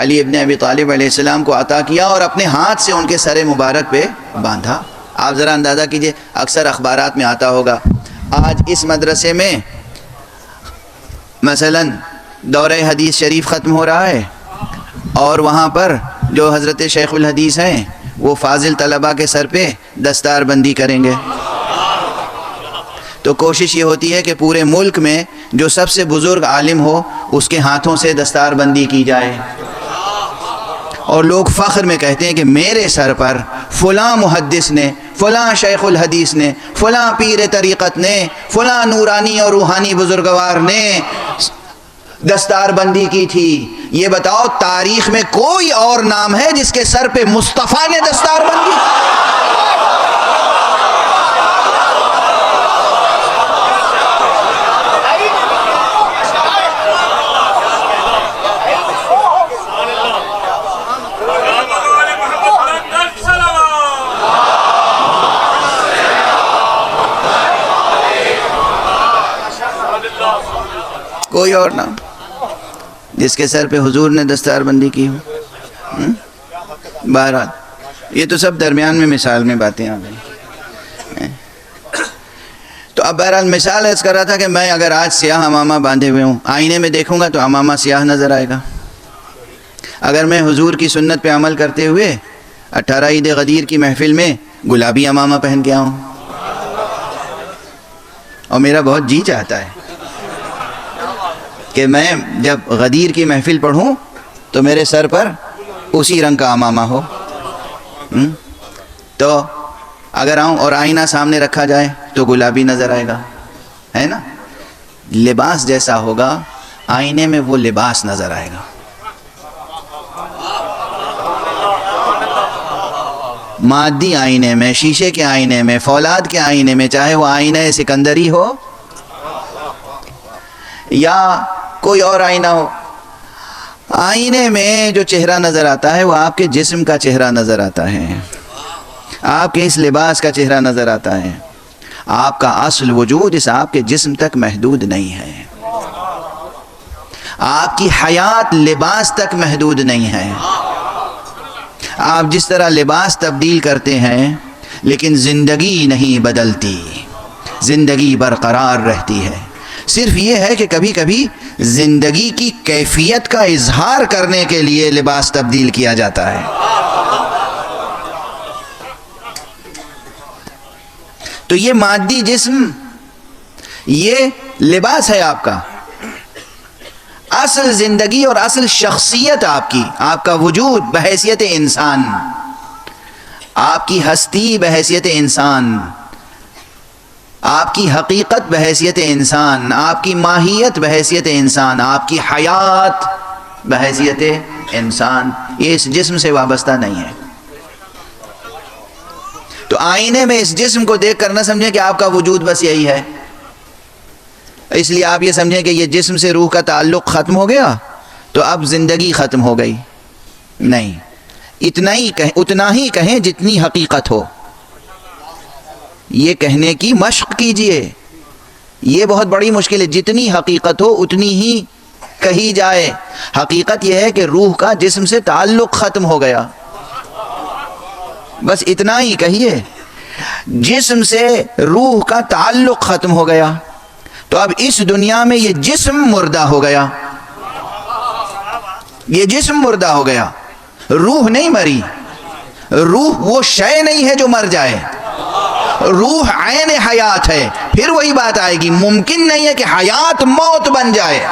علی ابن ابی طالب علیہ السلام کو عطا کیا اور اپنے ہاتھ سے ان کے سر مبارک پہ باندھا. آپ ذرا اندازہ کیجئے، اکثر اخبارات میں آتا ہوگا آج اس مدرسے میں مثلا دورہ حدیث شریف ختم ہو رہا ہے اور وہاں پر جو حضرت شیخ الحدیث ہیں وہ فاضل طلباء کے سر پہ دستار بندی کریں گے. تو کوشش یہ ہوتی ہے کہ پورے ملک میں جو سب سے بزرگ عالم ہو اس کے ہاتھوں سے دستار بندی کی جائے، اور لوگ فخر میں کہتے ہیں کہ میرے سر پر فلاں محدث نے، فلاں شیخ الحدیث نے، فلاں پیر طریقت نے، فلاں نورانی اور روحانی بزرگوار نے دستار بندی کی تھی. یہ بتاؤ تاریخ میں کوئی اور نام ہے جس کے سر پہ مصطفیٰ نے دستار بندی؟ کوئی اور نام جس کے سر پہ حضور نے دستار بندی کی ہو؟ بہرحال یہ تو سب درمیان میں مثال میں باتیں آ گئی. تو اب بہرحال مثال ایسا کر رہا تھا کہ میں اگر آج سیاہ امامہ باندھے ہوئے ہوں، آئینے میں دیکھوں گا تو امامہ سیاہ نظر آئے گا. اگر میں حضور کی سنت پہ عمل کرتے ہوئے 18 عید غدیر کی محفل میں گلابی امامہ پہن کے آؤں، اور میرا بہت جی چاہتا ہے کہ میں جب غدیر کی محفل پڑھوں تو میرے سر پر اسی رنگ کا امامہ ہو. تو اگر آؤں اور آئینہ سامنے رکھا جائے تو گلابی نظر آئے گا، ہے نا. لباس جیسا ہوگا آئینے میں وہ لباس نظر آئے گا. مادی آئینے میں، شیشے کے آئینے میں، فولاد کے آئینے میں، چاہے وہ آئینہ سکندری ہو یا کوئی اور آئینہ ہو، آئینے میں جو چہرہ نظر آتا ہے وہ آپ کے جسم کا چہرہ نظر آتا ہے، آپ کے اس لباس کا چہرہ نظر آتا ہے۔ آپ کا اصل وجود اس آپ کے جسم تک محدود نہیں ہے، آپ کی حیات لباس تک محدود نہیں ہے۔ آپ جس طرح لباس تبدیل کرتے ہیں لیکن زندگی نہیں بدلتی، زندگی برقرار رہتی ہے۔ صرف یہ ہے کہ کبھی کبھی زندگی کی کیفیت کا اظہار کرنے کے لیے لباس تبدیل کیا جاتا ہے۔ تو یہ مادی جسم یہ لباس ہے آپ کا، اصل زندگی اور اصل شخصیت آپ کی، آپ کا وجود بحیثیت انسان، آپ کی ہستی بحیثیت انسان، آپ کی حقیقت بحیثیت انسان، آپ کی ماہیت بحیثیت انسان، آپ کی حیات بحیثیت انسان، یہ اس جسم سے وابستہ نہیں ہے۔ تو آئینے میں اس جسم کو دیکھ کر نہ سمجھیں کہ آپ کا وجود بس یہی ہے، اس لیے آپ یہ سمجھیں کہ یہ جسم سے روح کا تعلق ختم ہو گیا تو اب زندگی ختم ہو گئی، نہیں، اتنا ہی کہیں جتنی حقیقت ہو۔ یہ کہنے کی مشق کیجئے، یہ بہت بڑی مشکل ہے، جتنی حقیقت ہو اتنی ہی کہی جائے۔ حقیقت یہ ہے کہ روح کا جسم سے تعلق ختم ہو گیا، بس اتنا ہی کہیے، جسم سے روح کا تعلق ختم ہو گیا تو اب اس دنیا میں یہ جسم مردہ ہو گیا، یہ جسم مردہ ہو گیا، روح نہیں مری۔ روح وہ شے نہیں ہے جو مر جائے، روح عین حیات ہے۔ پھر وہی بات آئے گی، ممکن نہیں ہے کہ حیات موت بن جائے،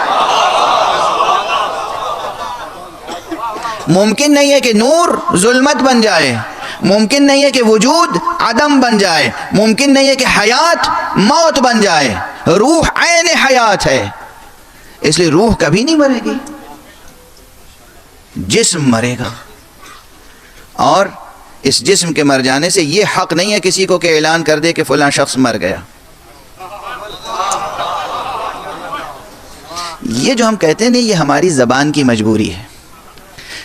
ممکن نہیں ہے کہ نور ظلمت بن جائے، ممکن نہیں ہے کہ وجود عدم بن جائے، ممکن نہیں ہے کہ حیات موت بن جائے۔ روح عین حیات ہے، اس لیے روح کبھی نہیں مرے گی، جسم مرے گا۔ اور اس جسم کے مر جانے سے یہ حق نہیں ہے کسی کو کہ اعلان کر دے کہ فلاں شخص مر گیا۔ یہ جو ہم کہتے ہیں نا، یہ ہماری زبان کی مجبوری ہے،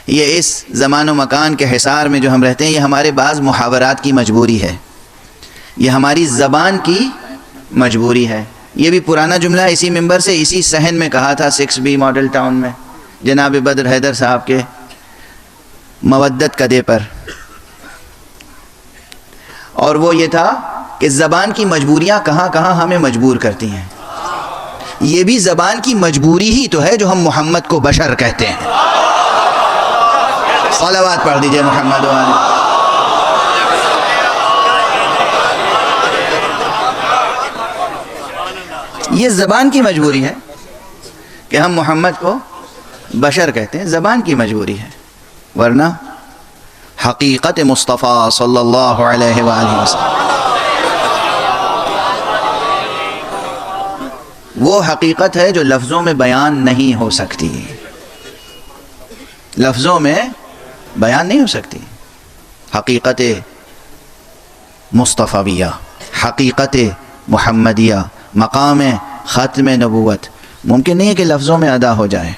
یہ اس زمان و مکان کے حصار میں جو ہم رہتے ہیں، یہ ہمارے بعض محاورات کی مجبوری ہے، یہ ہماری زبان کی مجبوری ہے۔ یہ بھی پرانا جملہ اسی ممبر سے اسی صحن میں کہا تھا 6B ماڈل ٹاؤن میں جناب بدر حیدر صاحب کے مودت کدے پر، اور وہ یہ تھا کہ زبان کی مجبوریاں کہاں کہاں ہمیں مجبور کرتی ہیں۔ یہ بھی زبان کی مجبوری ہی تو ہے جو ہم محمد کو بشر کہتے ہیں۔ صلوات پڑھ دیجئے محمد والے۔ یہ زبان کی مجبوری ہے کہ ہم محمد کو بشر کہتے ہیں، زبان کی مجبوری ہے، ورنہ حقیقت مصطفیٰ صلی اللہ علیہ وآلہ وسلم وہ حقیقت ہے جو لفظوں میں بیان نہیں ہو سکتی، لفظوں میں بیان نہیں ہو سکتی۔ حقیقت مصطفیٰ، حقیقت محمدیہ، مقام ختم نبوت ممکن نہیں ہے کہ لفظوں میں ادا ہو جائے۔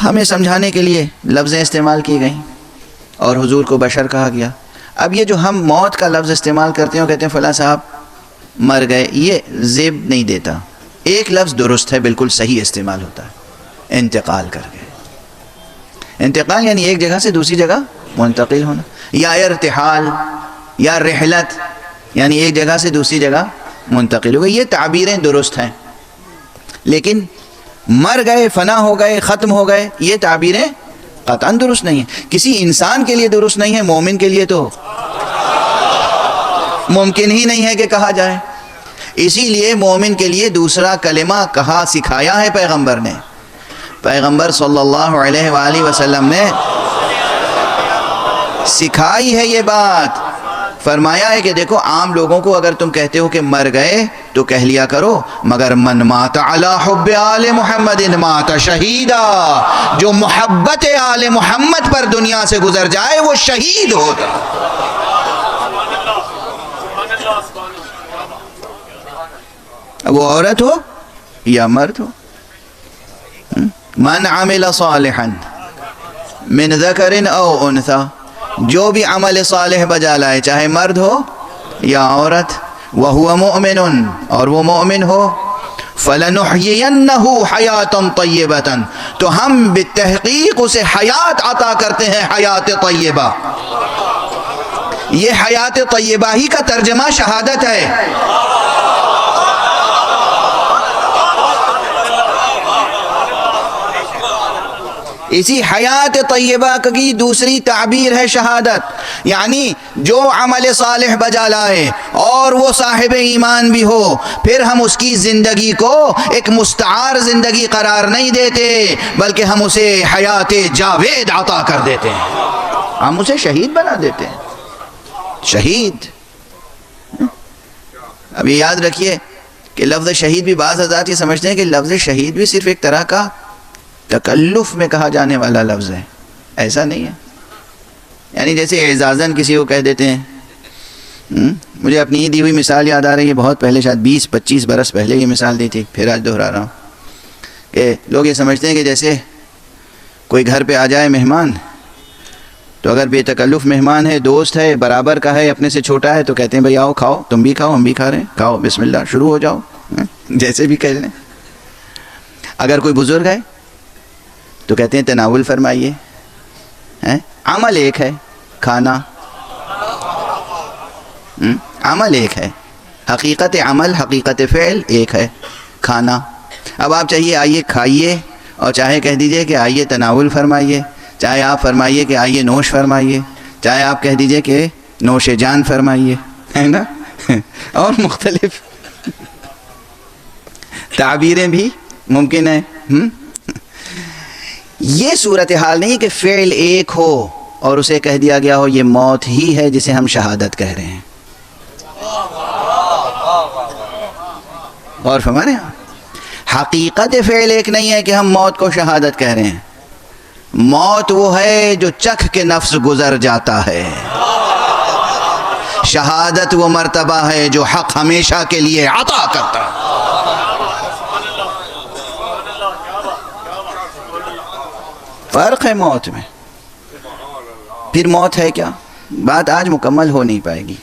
ہمیں سمجھانے کے لیے لفظیں استعمال کی گئیں اور حضور کو بشر کہا گیا۔ اب یہ جو ہم موت کا لفظ استعمال کرتے ہیں، کہتے ہیں فلاں صاحب مر گئے، یہ زیب نہیں دیتا۔ ایک لفظ درست ہے، بالکل صحیح استعمال ہوتا ہے، انتقال کر گئے۔ انتقال یعنی ایک جگہ سے دوسری جگہ منتقل ہونا، یا ارتحال یا رحلت یعنی ایک جگہ سے دوسری جگہ منتقل ہو گئی، یہ تعبیریں درست ہیں۔ لیکن مر گئے، فنا ہو گئے، ختم ہو گئے، یہ تعبیریں قطعاً درست نہیں ہیں۔ کسی انسان کے لیے درست نہیں ہے، مومن کے لیے تو ممکن ہی نہیں ہے کہ کہا جائے۔ اسی لیے مومن کے لیے دوسرا کلمہ کہا سکھایا ہے پیغمبر نے، پیغمبر صلی اللہ علیہ وآلہ وسلم نے سکھائی ہے یہ بات۔ فرمایا ہے کہ دیکھو عام لوگوں کو اگر تم کہتے ہو کہ مر گئے تو کہہ لیا کرو مگر من مات علی حب آل محمد مات شہیدا، جو محبت آل محمد پر دنیا سے گزر جائے وہ شہید ہوتا۔ وہ عورت ہو یا مرد ہو، من عمل صالحا من ذکر او انثی، جو بھی عمل صالح بجا لائے چاہے مرد ہو یا عورت، وہو مؤمن، اور وہ مومن ہو، فَلَنُحْيِيَنَّهُ حَيَاةً طَيِّبَةً، تو ہم بالتحقیق اسے حیات عطا کرتے ہیں، حیات طیبہ۔ یہ حیات طیبہ ہی کا ترجمہ شہادت ہے۔ اسی حیات طیبہ کی دوسری تعبیر ہے شہادت، یعنی جو عمل صالح بجا لائے اور وہ صاحب ایمان بھی ہو، پھر ہم اس کی زندگی کو ایک مستعار زندگی قرار نہیں دیتے بلکہ ہم اسے حیات جاوید عطا کر دیتے ہیں، ہم اسے شہید بنا دیتے ہیں۔ شہید، اب یہ یاد رکھیے کہ لفظ شہید بھی بعض حضرات یہ سمجھتے ہیں کہ لفظ شہید بھی صرف ایک طرح کا تکلف میں کہا جانے والا لفظ ہے، ایسا نہیں ہے۔ یعنی جیسے اعزازاً کسی کو کہہ دیتے ہیں، مجھے اپنی ہی دی ہوئی مثال یاد آ رہی ہے، بہت پہلے شاید 20-25 برس پہلے یہ مثال دی تھی، پھر آج دہرا رہا ہوں کہ لوگ یہ سمجھتے ہیں کہ جیسے کوئی گھر پہ آ جائے مہمان، تو اگر بے تکلف مہمان ہے، دوست ہے، برابر کا ہے، اپنے سے چھوٹا ہے، تو کہتے ہیں بھئی آؤ کھاؤ، تم بھی کھاؤ ہم بھی کھا رہے ہیں، کھاؤ بسم اللہ شروع ہو جاؤ، جیسے بھی کہہ لیں۔ اگر کوئی بزرگ ہے تو کہتے ہیں تناول فرمائیے، عمل ایک ہے کھانا، عمل ایک ہے، حقیقت عمل حقیقت فعل ایک ہے کھانا۔ اب آپ چاہیے آئیے کھائیے، اور چاہے کہہ دیجئے کہ آئیے تناول فرمائیے، چاہے آپ فرمائیے کہ آئیے نوش فرمائیے، چاہے آپ کہہ دیجئے کہ نوش جان فرمائیے، ہے نا؟ اور مختلف تعبیریں بھی ممکن ہیں۔ یہ صورتحال نہیں کہ فعل ایک ہو اور اسے کہہ دیا گیا ہو یہ موت ہی ہے جسے ہم شہادت کہہ رہے ہیں۔ اور فرما رہے ہیں حقیقت فعل ایک نہیں ہے کہ ہم موت کو شہادت کہہ رہے ہیں، موت وہ ہے جو چکھ کے نفس گزر جاتا ہے، شہادت وہ مرتبہ ہے جو حق ہمیشہ کے لیے عطا کرتا ہے۔ فرق ہے موت میں۔ پھر موت ہے کیا؟ بات آج مکمل ہو نہیں پائے گی،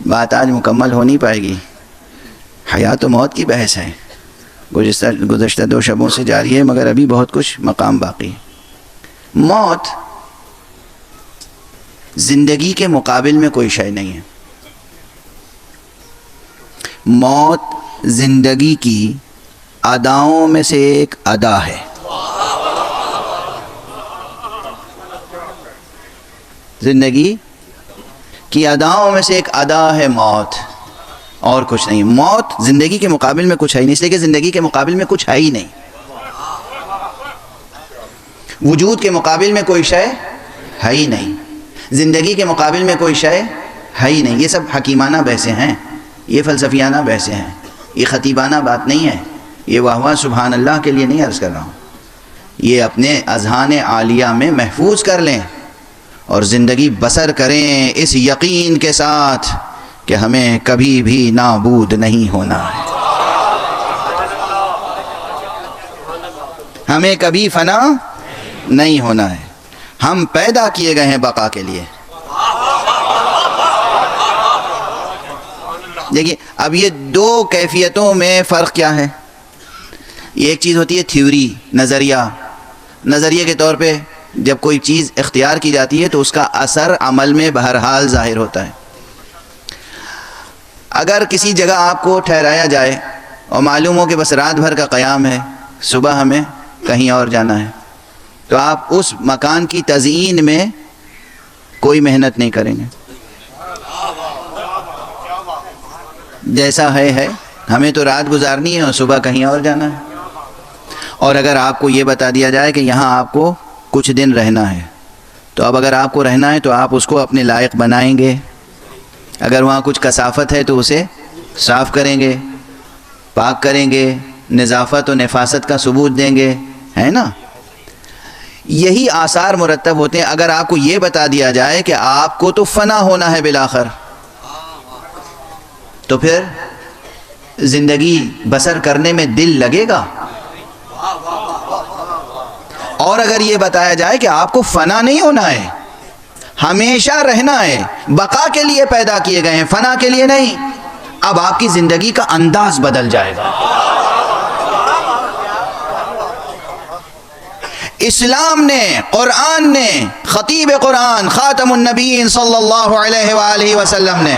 بات آج مکمل ہو نہیں پائے گی۔ حیات و موت کی بحث ہے، گزشتہ 2 شبوں سے جاری ہے، مگر ابھی بہت کچھ مقام باقی ہے۔ موت زندگی کے مقابل میں کوئی شے نہیں ہے، موت زندگی کی اداؤں میں سے ایک ادا ہے۔ زندگی کی اداؤں میں سے ایک ادا ہے موت، اور کچھ نہیں۔ موت زندگی کے مقابل میں کچھ ہے ہی نہیں، اس لیے کہ زندگی کے مقابل میں کچھ ہے ہی نہیں، وجود کے مقابل میں کوئی شے ہے ہی نہیں، زندگی کے مقابل میں کوئی شے ہے ہی نہیں۔ یہ سب حکیمانہ بحثیں ہیں، یہ فلسفیانہ بحثیں ہیں، یہ خطیبانہ بات نہیں ہے، یہ واہ واہ سبحان اللہ کے لیے نہیں عرض کر رہا ہوں، یہ اپنے اذہان عالیہ میں محفوظ کر لیں اور زندگی بسر کریں اس یقین کے ساتھ کہ ہمیں کبھی بھی نابود نہیں ہونا ہے، ہمیں کبھی فنا نہیں ہونا ہے، ہم پیدا کیے گئے ہیں بقا کے لیے۔ دیکھیے اب یہ 2 کیفیتوں میں فرق کیا ہے؟ یہ ایک چیز ہوتی ہے تھیوری، نظریے کے طور پہ جب کوئی چیز اختیار کی جاتی ہے تو اس کا اثر عمل میں بہرحال ظاہر ہوتا ہے۔ اگر کسی جگہ آپ کو ٹھہرایا جائے اور معلوم ہو کہ بس رات بھر کا قیام ہے، صبح ہمیں کہیں اور جانا ہے، تو آپ اس مکان کی تزئین میں کوئی محنت نہیں کریں گے، جیسا ہے ہمیں تو رات گزارنی ہے اور صبح کہیں اور جانا ہے۔ اور اگر آپ کو یہ بتا دیا جائے کہ یہاں آپ کو کچھ دن رہنا ہے تو اب اگر آپ کو رہنا ہے تو آپ اس کو اپنے لائق بنائیں گے، اگر وہاں کچھ کثافت ہے تو اسے صاف کریں گے، پاک کریں گے، نظافت و نفاست کا ثبوت دیں گے، ہے نا؟ یہی آثار مرتب ہوتے ہیں۔ اگر آپ کو یہ بتا دیا جائے کہ آپ کو تو فنا ہونا ہے بالآخر، تو پھر زندگی بسر کرنے میں دل لگے گا؟ اور اگر یہ بتایا جائے کہ آپ کو فنا نہیں ہونا ہے، ہمیشہ رہنا ہے، بقا کے لیے پیدا کیے گئے ہیں، فنا کے لیے نہیں، اب آپ کی زندگی کا انداز بدل جائے گا۔ اسلام نے، قرآن نے، خطیب قرآن خاتم النبیین صلی اللہ علیہ وآلہ وسلم نے،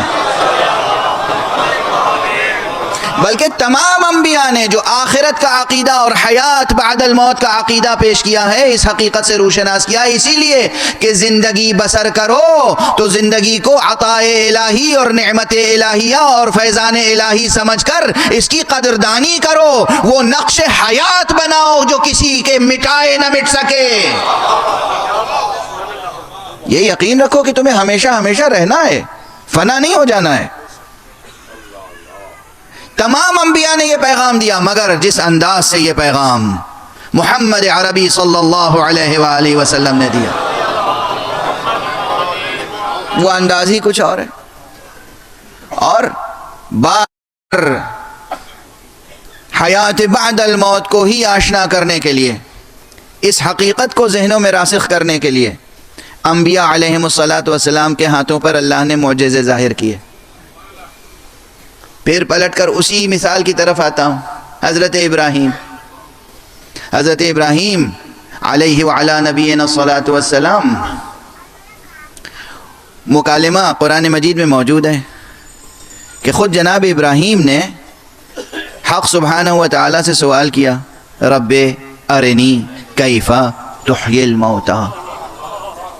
بلکہ تمام انبیاء نے جو آخرت کا عقیدہ اور حیات بعد الموت کا عقیدہ پیش کیا ہے، اس حقیقت سے روشناس کیا ہے، اسی لیے کہ زندگی بسر کرو تو زندگی کو عطاء الہی اور نعمت الہیہ اور فیضان الہی سمجھ کر اس کی قدردانی کرو، وہ نقش حیات بناؤ جو کسی کے مٹائے نہ مٹ سکے۔ یہ یقین رکھو کہ تمہیں ہمیشہ ہمیشہ رہنا ہے، فنا نہیں ہو جانا ہے۔ تمام انبیاء نے یہ پیغام دیا، مگر جس انداز سے یہ پیغام محمد عربی صلی اللہ علیہ وآلہ وسلم نے دیا، وہ انداز ہی کچھ اور ہے۔ اور بار حیات بعد الموت کو ہی آشنا کرنے کے لیے، اس حقیقت کو ذہنوں میں راسخ کرنے کے لیے انبیاء علیہم الصلاۃ والسلام کے ہاتھوں پر اللہ نے معجزے ظاہر کیے۔ پھر پلٹ کر اسی مثال کی طرف آتا ہوں، حضرت ابراہیم علیہ وعلی نبینا الصلاۃ والسلام، مکالمہ قرآن مجید میں موجود ہے کہ خود جناب ابراہیم نے حق سبحانہ و تعالیٰ سے سوال کیا، رب ارنی کیف تحیی الموتى،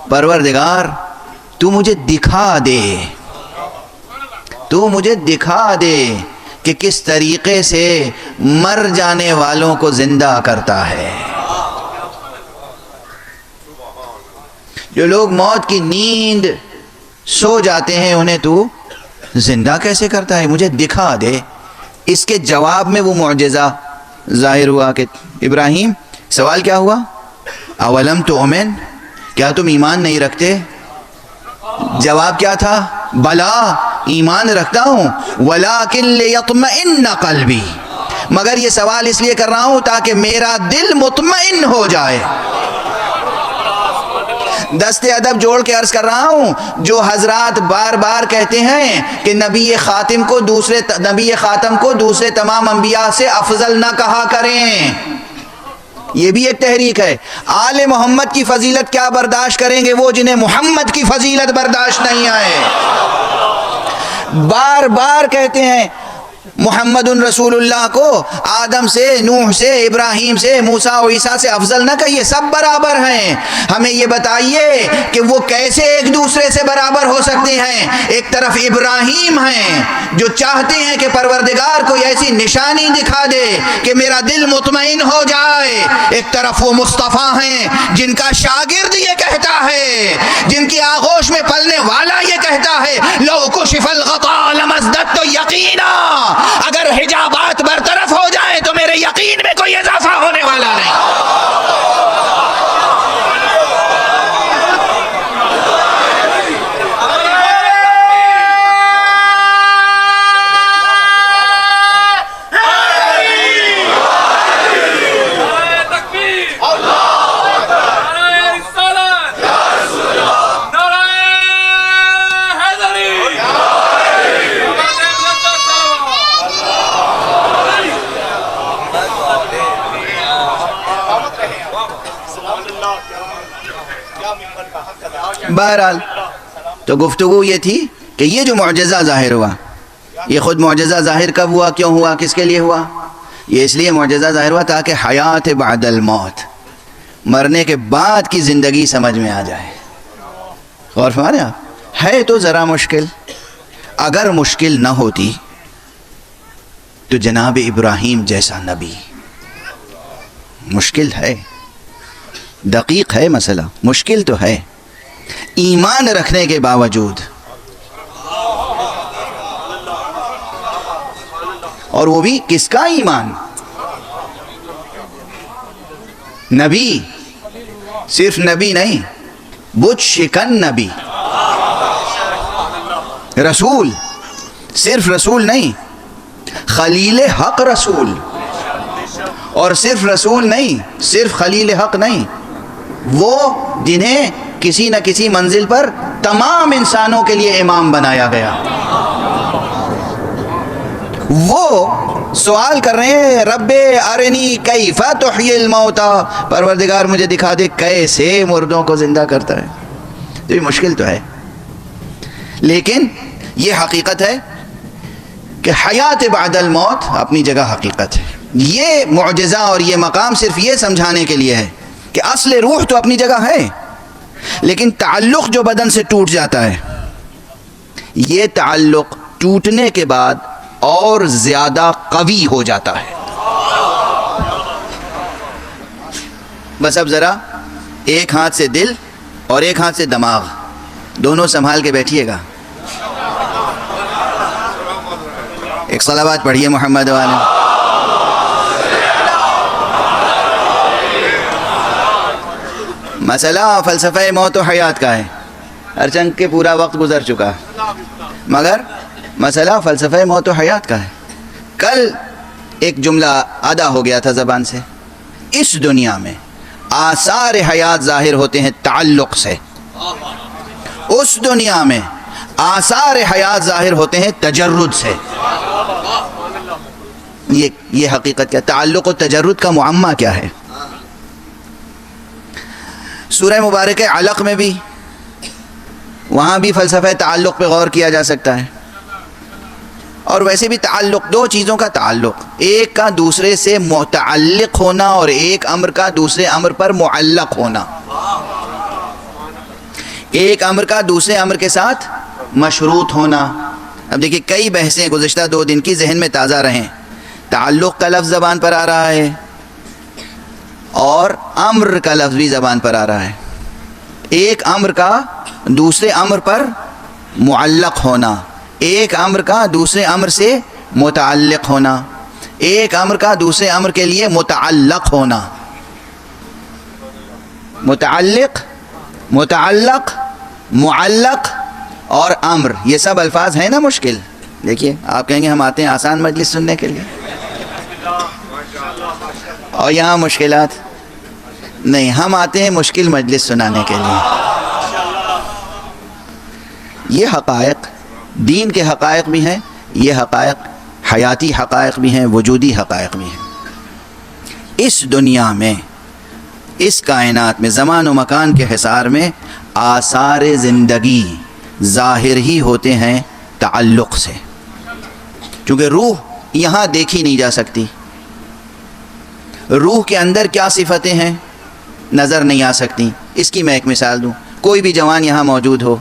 پروردگار تو مجھے دکھا دے، تو مجھے دکھا دے کہ کس طریقے سے مر جانے والوں کو زندہ کرتا ہے۔ جو لوگ موت کی نیند سو جاتے ہیں انہیں تو زندہ کیسے کرتا ہے، مجھے دکھا دے۔ اس کے جواب میں وہ معجزہ ظاہر ہوا کہ ابراہیم، سوال کیا ہوا؟ اولم تؤمن، کیا تم ایمان نہیں رکھتے؟ جواب کیا تھا؟ بلا، ایمان رکھتا ہوں، ولیکن لیطمئن قلبی، مگر یہ سوال اس لیے کر رہا ہوں تاکہ میرا دل مطمئن ہو جائے۔ دست ادب جوڑ کے عرض کر رہا ہوں، جو حضرات بار بار کہتے ہیں کہ نبی خاتم کو دوسرے تمام انبیاء سے افضل نہ کہا کریں، یہ بھی ایک تحریک ہے۔ آل محمد کی فضیلت کیا برداشت کریں گے وہ جنہیں محمد کی فضیلت برداشت نہیں آئے؟ بار بار کہتے ہیں محمد رسول اللہ کو آدم سے، نوح سے، ابراہیم سے، موسیٰ و عیسیٰ سے افضل نہ کہیے، سب برابر ہیں۔ ہمیں یہ بتائیے کہ وہ کیسے ایک دوسرے سے برابر ہو سکتے ہیں؟ ایک طرف ابراہیم ہیں جو چاہتے ہیں کہ پروردگار کوئی ایسی نشانی دکھا دے کہ میرا دل مطمئن ہو جائے، ایک طرف وہ مصطفیٰ ہیں جن کا شاگرد یہ کہتا ہے، جن کی آغوش میں پلنے والا یہ کہتا ہے، لو کشف الغطاء لمزددت یقینا، اگر حجابات برطرف ہو جائیں تو میرے یقین میں کوئی اضافہ ہونے والا نہیں۔ بہرحال تو گفتگو یہ تھی کہ یہ جو معجزہ ظاہر ہوا، یہ خود معجزہ ظاہر کب ہوا، کیوں ہوا، کس کے لیے ہوا؟ یہ اس لیے معجزہ ظاہر ہوا تاکہ حیات بعد الموت، مرنے کے بعد کی زندگی سمجھ میں آ جائے۔ غور فرمائیں آپ، ہے تو ذرا مشکل، اگر مشکل نہ ہوتی تو جناب ابراہیم جیسا نبی، مشکل ہے، دقیق ہے مسئلہ، مشکل تو ہے، ایمان رکھنے کے باوجود، اور وہ بھی کس کا ایمان؟ نبی، صرف نبی نہیں، بت شکن نبی، رسول، صرف رسول نہیں، خلیل حق رسول، اور صرف رسول نہیں، صرف خلیل حق نہیں، وہ جنہیں کسی نہ کسی منزل پر تمام انسانوں کے لیے امام بنایا گیا۔ وہ سوال کر رہے ہیں، رب ارنی کیف تحیی الموتى، پروردگار مجھے دکھا دے کیسے مردوں کو زندہ کرتا ہے۔ تو یہ مشکل تو ہے، لیکن یہ حقیقت ہے کہ حیات بعد الموت اپنی جگہ حقیقت ہے۔ یہ معجزہ اور یہ مقام صرف یہ سمجھانے کے لیے ہے کہ اصل روح تو اپنی جگہ ہے، لیکن تعلق جو بدن سے ٹوٹ جاتا ہے، یہ تعلق ٹوٹنے کے بعد اور زیادہ قوی ہو جاتا ہے۔ بس اب ذرا ایک ہاتھ سے دل اور ایک ہاتھ سے دماغ دونوں سنبھال کے بیٹھیے گا۔ ایک صلوات پڑھیے محمد والے۔ مسئلہ فلسفہ موت و حیات کا ہے، ارچنگ کے پورا وقت گزر چکا، مگر مسئلہ فلسفہ موت و حیات کا ہے۔ کل ایک جملہ ادا ہو گیا تھا زبان سے، اس دنیا میں آثار حیات ظاہر ہوتے ہیں تعلق سے، اس دنیا میں آثار حیات ظاہر ہوتے ہیں تجرد سے۔ یہ حقیقت کیا؟ تعلق و تجرد کا معمہ کیا ہے؟ سورہ مبارک علق میں بھی، وہاں بھی فلسفہ تعلق پہ غور کیا جا سکتا ہے، اور ویسے بھی تعلق، دو چیزوں کا تعلق، ایک کا دوسرے سے متعلق ہونا اور ایک امر کا دوسرے امر پر معلق ہونا، ایک امر کا دوسرے امر کے ساتھ مشروط ہونا۔ اب دیکھیے کئی بحثیں گزشتہ 2 دن کی ذہن میں تازہ رہیں، تعلق کا لفظ زبان پر آ رہا ہے اور امر کا لفظ بھی زبان پر آ رہا ہے، ایک امر کا دوسرے امر پر معلق ہونا، ایک امر کا دوسرے امر سے متعلق ہونا، ایک امر کا دوسرے امر کے لیے متعلق ہونا۔ متعلق، متعلق، معلق اور امر، یہ سب الفاظ ہیں نا مشکل۔ دیکھیے آپ کہیں گے ہم آتے ہیں آسان مجلس سننے کے لیے، اور یہاں مشکلات نہیں، ہم آتے ہیں مشکل مجلس سنانے کے لیے۔ یہ حقائق دین کے حقائق بھی ہیں، یہ حقائق حیاتی حقائق بھی ہیں، وجودی حقائق بھی ہیں۔ اس دنیا میں، اس کائنات میں، زمان و مکان کے حصار میں آثار زندگی ظاہر ہی ہوتے ہیں تعلق سے، چونکہ روح یہاں دیکھی نہیں جا سکتی، روح کے اندر کیا صفتیں ہیں نظر نہیں آ سکتی۔ اس کی میں ایک مثال دوں، کوئی بھی جوان یہاں موجود ہو،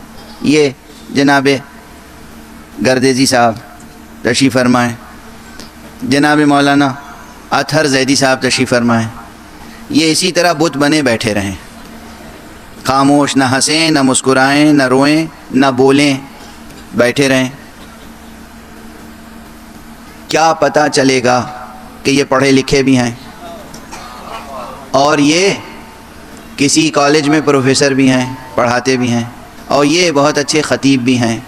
یہ جناب گردیزی صاحب تشریف فرمائیں، جناب مولانا اطہر زیدی صاحب تشریف فرمائیں، یہ اسی طرح بت بنے بیٹھے رہیں، خاموش، نہ ہنسیں، نہ مسکرائیں، نہ روئیں، نہ بولیں، بیٹھے رہیں، کیا پتہ چلے گا کہ یہ پڑھے لکھے بھی ہیں اور یہ کسی کالج میں پروفیسر بھی ہیں، پڑھاتے بھی ہیں، اور یہ بہت اچھے خطیب بھی ہیں؟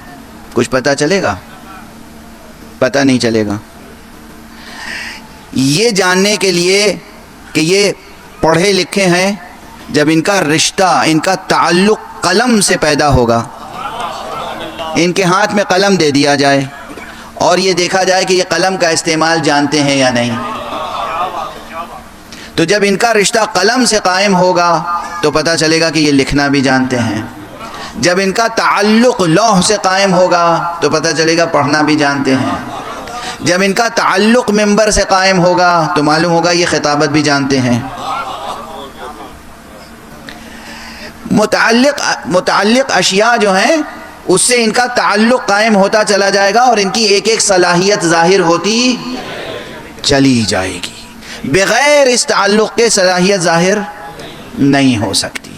کچھ پتہ چلے گا؟ پتہ نہیں چلے گا۔ یہ جاننے کے لیے کہ یہ پڑھے لکھے ہیں، جب ان کا رشتہ، ان کا تعلق قلم سے پیدا ہوگا، ان کے ہاتھ میں قلم دے دیا جائے اور یہ دیکھا جائے کہ یہ قلم کا استعمال جانتے ہیں یا نہیں، تو جب ان کا رشتہ قلم سے قائم ہوگا تو پتہ چلے گا کہ یہ لکھنا بھی جانتے ہیں، جب ان کا تعلق لوح سے قائم ہوگا تو پتہ چلے گا پڑھنا بھی جانتے ہیں، جب ان کا تعلق منبر سے قائم ہوگا تو معلوم ہوگا یہ خطابت بھی جانتے ہیں۔ متعلق اشیاء جو ہیں اس سے ان کا تعلق قائم ہوتا چلا جائے گا اور ان کی ایک ایک صلاحیت ظاہر ہوتی چلی جائے گی، بغیر اس تعلق کے صلاحیت ظاہر نہیں ہو سکتی۔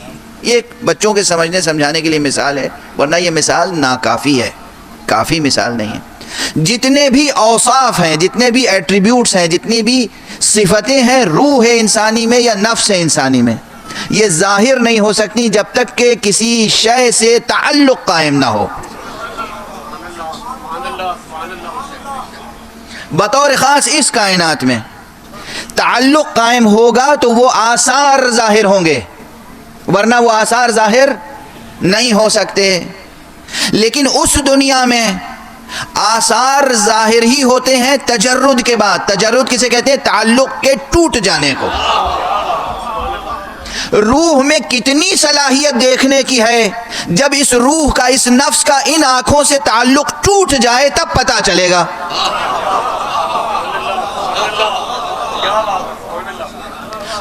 یہ ایک بچوں کے سمجھنے سمجھانے کے لیے مثال ہے، ورنہ یہ مثال ناکافی ہے، کافی مثال نہیں ہے۔ جتنے بھی اوصاف ہیں، جتنے بھی ایٹریبیوٹس ہیں، جتنی بھی صفتیں ہیں روح انسانی میں یا نفس انسانی میں، یہ ظاہر نہیں ہو سکتی جب تک کہ کسی شے سے تعلق قائم نہ ہو۔ بطور خاص اس کائنات میں تعلق قائم ہوگا تو وہ آثار ظاہر ہوں گے، ورنہ وہ آثار ظاہر نہیں ہو سکتے۔ لیکن اس دنیا میں آثار ظاہر ہی ہوتے ہیں تجرد کے بعد۔ تجرد کسے کہتے ہیں؟ تعلق کے ٹوٹ جانے کو۔ روح میں کتنی صلاحیت دیکھنے کی ہے، جب اس روح کا، اس نفس کا ان آنکھوں سے تعلق ٹوٹ جائے تب پتہ چلے گا۔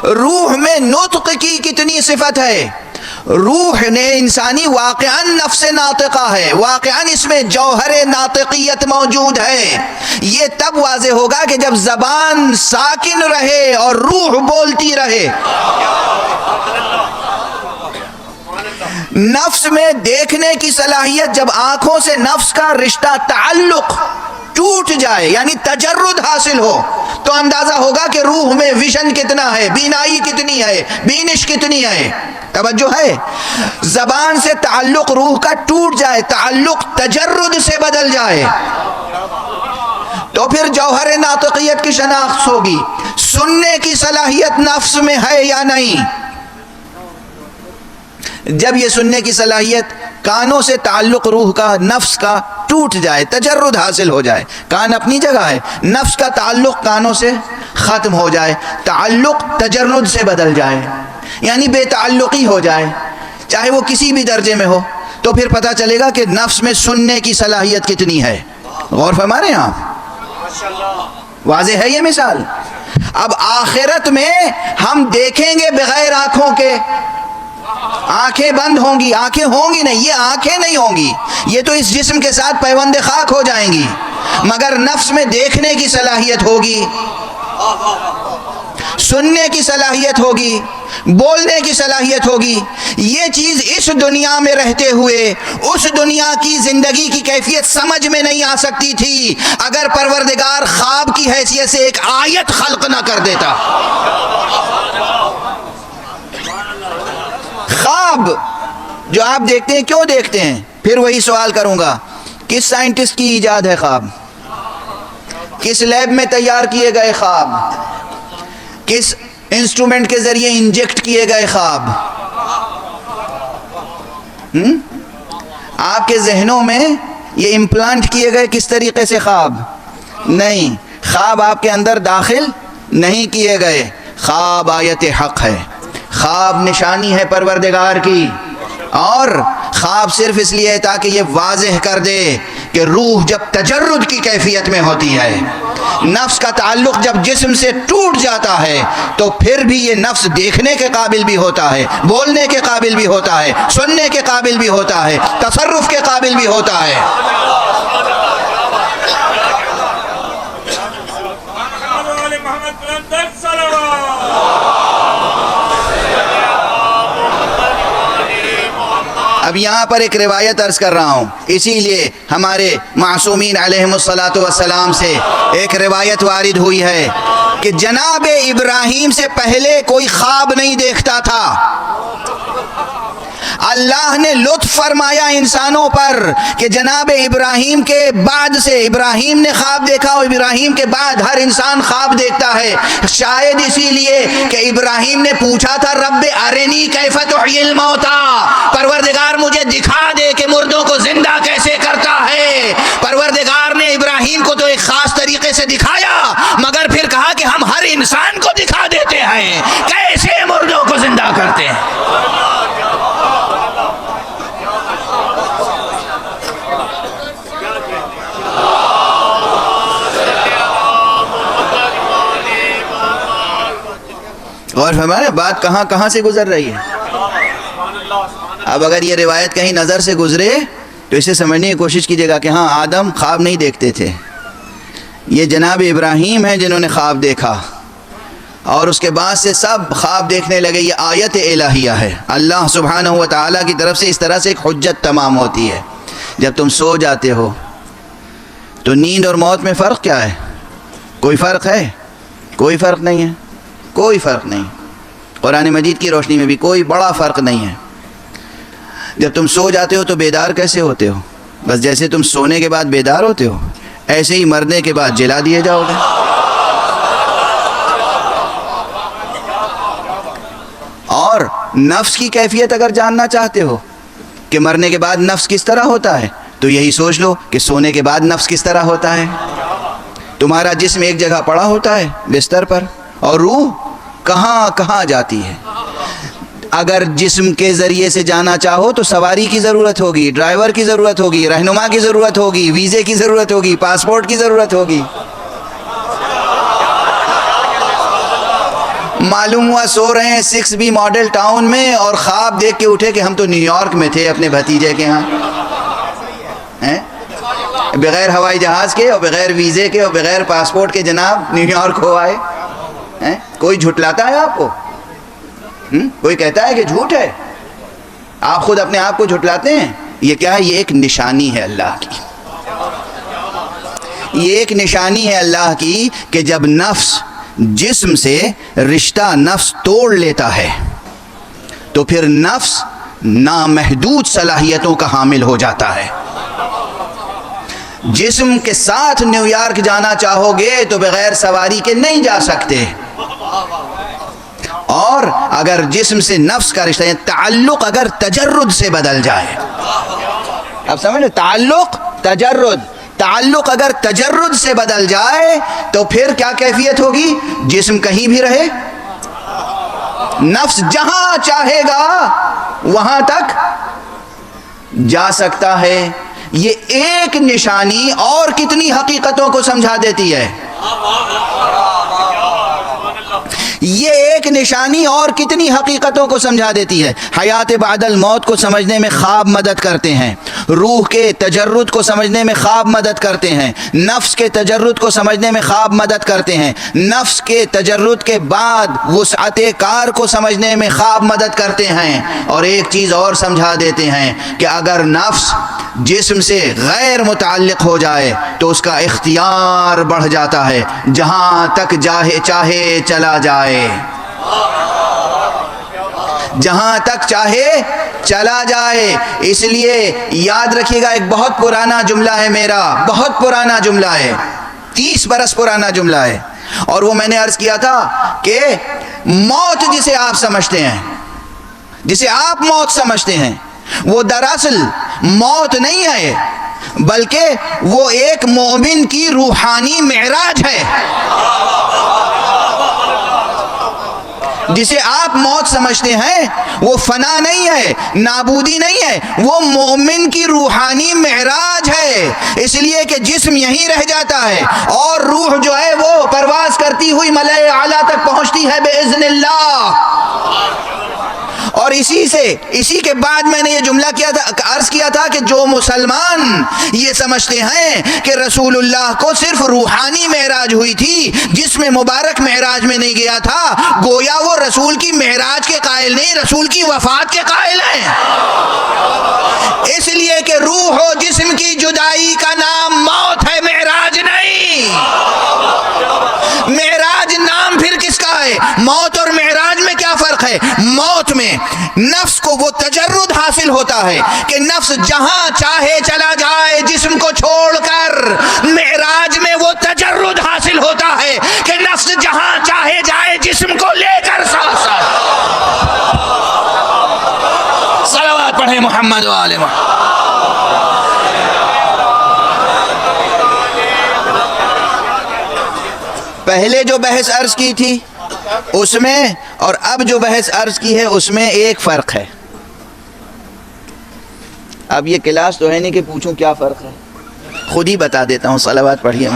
روح میں نطق کی کتنی صفت ہے، روح نے انسانی واقعاً نفس ناطقہ ہے، واقعاً اس میں جوہر ناطقیت موجود ہے۔ یہ تب واضح ہوگا کہ جب زبان ساکن رہے اور روح بولتی رہے۔ نفس میں دیکھنے کی صلاحیت، جب آنکھوں سے نفس کا رشتہ تعلق ٹوٹ جائے یعنی تجرد حاصل ہو تو اندازہ ہوگا کہ روح میں ویژن کتنا ہے، بینائی کتنی ہے، بینش کتنی ہے۔ توجہ ہے؟ زبان سے تعلق روح کا ٹوٹ جائے، تعلق تجرد سے بدل جائے تو پھر جوہر ناطقیت کی شناخت ہوگی۔ سننے کی صلاحیت نفس میں ہے یا نہیں؟ جب یہ سننے کی صلاحیت، کانوں سے تعلق روح کا، نفس کا ٹوٹ جائے، تجرد حاصل ہو جائے، کان اپنی جگہ ہے، نفس کا تعلق کانوں سے ختم ہو جائے، تعلق تجرد سے بدل جائے یعنی بے تعلقی ہو جائے، چاہے وہ کسی بھی درجے میں ہو، تو پھر پتہ چلے گا کہ نفس میں سننے کی صلاحیت کتنی ہے۔ غور فرما رہے ہیں آپ؟ واضح ہے یہ مثال؟ اب آخرت میں ہم دیکھیں گے بغیر آنکھوں کے، آنکھیں بند ہوں گی، آنکھیں ہوں گی نہیں، یہ آنکھیں نہیں ہوں گی، یہ تو اس جسم کے ساتھ پیوند خاک ہو جائیں گی، مگر نفس میں دیکھنے کی صلاحیت ہوگی، سننے کی صلاحیت ہوگی، بولنے کی صلاحیت ہوگی۔ یہ چیز اس دنیا میں رہتے ہوئے اس دنیا کی زندگی کی کیفیت سمجھ میں نہیں آ سکتی تھی اگر پروردگار خواب کی حیثیت سے ایک آیت خلق نہ کر دیتا۔ خواب جو آپ دیکھتے ہیں، کیوں دیکھتے ہیں؟ پھر وہی سوال کروں گا، کس سائنٹسٹ کی ایجاد ہے خواب؟ کس لیب میں تیار کیے گئے خواب؟ کس انسٹرومنٹ کے ذریعے انجیکٹ کیے گئے خواب؟ آپ کے ذہنوں میں یہ امپلانٹ کیے گئے کس طریقے سے خواب؟ نہیں، خواب آپ کے اندر داخل نہیں کیے گئے۔ خواب آیت حق ہے، خواب نشانی ہے پروردگار کی، اور خواب صرف اس لیے ہے تاکہ یہ واضح کر دے کہ روح جب تجرد کی کیفیت میں ہوتی ہے، نفس کا تعلق جب جسم سے ٹوٹ جاتا ہے تو پھر بھی یہ نفس دیکھنے کے قابل بھی ہوتا ہے، بولنے کے قابل بھی ہوتا ہے، سننے کے قابل بھی ہوتا ہے، تصرف کے قابل بھی ہوتا ہے۔ اب یہاں پر ایک روایت عرض کر رہا ہوں، اسی لیے ہمارے معصومین علیہم الصلاۃ والسلام سے ایک روایت وارد ہوئی ہے کہ جناب ابراہیم سے پہلے کوئی خواب نہیں دیکھتا تھا۔ اللہ نے لطف فرمایا انسانوں پر کہ جناب ابراہیم کے بعد سے، ابراہیم نے خواب دیکھا اور ابراہیم کے بعد ہر انسان خواب دیکھتا ہے، شاید اسی لیے کہ ابراہیم نے پوچھا تھا رب ارنی کیف تحیی الموتی، پروردگار مجھے دکھا دے کہ مردوں کو زندہ کیسے کرتا ہے۔ پروردگار نے ابراہیم کو تو ایک خاص طریقے سے دکھایا، مگر پھر کہا کہ ہم ہر انسان کو دکھا دیتے ہیں کیسے مردوں کو زندہ کرتے ہیں۔ اور ہمارے بات کہاں کہاں سے گزر رہی ہے۔ اب اگر یہ روایت کہیں نظر سے گزرے تو اسے سمجھنے کی کوشش کیجیے گا کہ ہاں آدم خواب نہیں دیکھتے تھے، یہ جناب ابراہیم ہیں جنہوں نے خواب دیکھا، اور اس کے بعد سے سب خواب دیکھنے لگے. یہ آیت الہیہ ہے اللہ سبحانہ و تعالیٰ کی طرف سے. اس طرح سے ایک حجت تمام ہوتی ہے. جب تم سو جاتے ہو تو نیند اور موت میں فرق کیا ہے؟ کوئی فرق ہے؟ کوئی فرق نہیں ہے. کوئی فرق نہیں. قرآن مجید کی روشنی میں بھی کوئی بڑا فرق نہیں ہے. جب تم سو جاتے ہو تو بیدار کیسے ہوتے ہو؟ بس جیسے تم سونے کے بعد بیدار ہوتے ہو ایسے ہی مرنے کے بعد جلا دیے جاؤ گے. اور نفس کی کیفیت اگر جاننا چاہتے ہو کہ مرنے کے بعد نفس کس طرح ہوتا ہے تو یہی سوچ لو کہ سونے کے بعد نفس کس طرح ہوتا ہے. تمہارا جسم ایک جگہ پڑا ہوتا ہے بستر پر اور روح کہاں کہاں جاتی ہے. اگر جسم کے ذریعے سے جانا چاہو تو سواری کی ضرورت ہوگی, ڈرائیور کی ضرورت ہوگی, رہنما کی ضرورت ہوگی, ویزے کی ضرورت ہوگی, پاسپورٹ کی ضرورت ہوگی. معلوم ہوا سو رہے ہیں 6B ماڈل ٹاؤن میں اور خواب دیکھ کے اٹھے کہ ہم تو نیو یارک میں تھے اپنے بھتیجے کے ہاں, بغیر ہوائی جہاز کے اور بغیر ویزے کے اور بغیر پاسپورٹ کے جناب نیو یارک ہو آئے. کوئی جھٹلاتا ہے آپ کو؟ کوئی کہتا ہے کہ جھوٹ ہے؟ آپ خود اپنے آپ کو جھٹلاتے ہیں. یہ کیا ہے؟ یہ ایک نشانی ہے اللہ کی. یہ ایک نشانی ہے اللہ کی کہ جب نفس جسم سے رشتہ نفس توڑ لیتا ہے تو پھر نفس نامحدود صلاحیتوں کا حامل ہو جاتا ہے. جسم کے ساتھ نیو یارک جانا چاہو گے تو بغیر سواری کے نہیں جا سکتے. اور اگر جسم سے نفس کا رشتہ تعلق اگر تجرد سے بدل جائے, اب سمجھ, تعلق اگر تجرد سے بدل جائے تو پھر کیا کیفیت ہوگی؟ جسم کہیں بھی رہے, نفس جہاں چاہے گا وہاں تک جا سکتا ہے. یہ ایک نشانی اور کتنی حقیقتوں کو سمجھا دیتی ہے. یہ ایک نشانی اور کتنی حقیقتوں کو سمجھا دیتی ہے. حیات بعد الموت کو سمجھنے میں خواب مدد کرتے ہیں, روح کے تجرد کو سمجھنے میں خواب مدد کرتے ہیں, نفس کے تجرد کو سمجھنے میں خواب مدد کرتے ہیں, نفس کے تجرد کے بعد وسعت کار کو سمجھنے میں خواب مدد کرتے ہیں. اور ایک چیز اور سمجھا دیتے ہیں کہ اگر نفس جسم سے غیر متعلق ہو جائے تو اس کا اختیار بڑھ جاتا ہے, جہاں تک چاہے چلا جائے, جہاں تک چاہے چلا جائے. اس لیے یاد رکھیے گا, ایک بہت پرانا جملہ ہے میرا, بہت پرانا جملہ ہے, 30 برس پرانا جملہ ہے, اور وہ میں نے عرض کیا تھا کہ موت جسے آپ سمجھتے ہیں, جسے آپ موت سمجھتے ہیں, وہ دراصل موت نہیں ہے بلکہ وہ ایک مومن کی روحانی معراج ہے. جسے آپ موت سمجھتے ہیں وہ فنا نہیں ہے, نابودی نہیں ہے, وہ مومن کی روحانی معراج ہے. اس لیے کہ جسم یہیں رہ جاتا ہے اور روح جو ہے وہ پرواز کرتی ہوئی ملائے اعلیٰ تک پہنچتی ہے باذن اللہ. اور اسی کے بعد میں نے یہ جملہ عرض کیا تھا کہ جو مسلمان یہ سمجھتے ہیں کہ رسول اللہ کو صرف روحانی معراج ہوئی تھی, جس میں مبارک معراج میں نہیں گیا تھا, گویا وہ رسول کی معراج کے قائل نہیں, رسول کی وفات کے قائل ہیں. اس لیے کہ روح و جسم کی جدائی کا نام موت ہے, معراج نہیں. معراج نام پھر کس کا ہے؟ موت اور معراج میں کیا فرق ہے؟ موت میں نفس کو وہ تجرد حاصل ہوتا ہے کہ نفس جہاں چاہے چلا جائے جسم کو چھوڑ کر. معراج میں وہ تجرد حاصل ہوتا ہے کہ نفس جہاں چاہے جائے جسم کو لے کر ساتھ ساتھ. صلوات پڑھیں محمد و آل محمد. پہلے جو بحث عرض کی تھی اس میں اور اب جو بحث عرض کی ہے اس میں ایک فرق ہے. اب یہ کلاس تو ہے نہیں کہ پوچھوں کیا فرق ہے, خود ہی بتا دیتا ہوں. صلوات پڑھیے.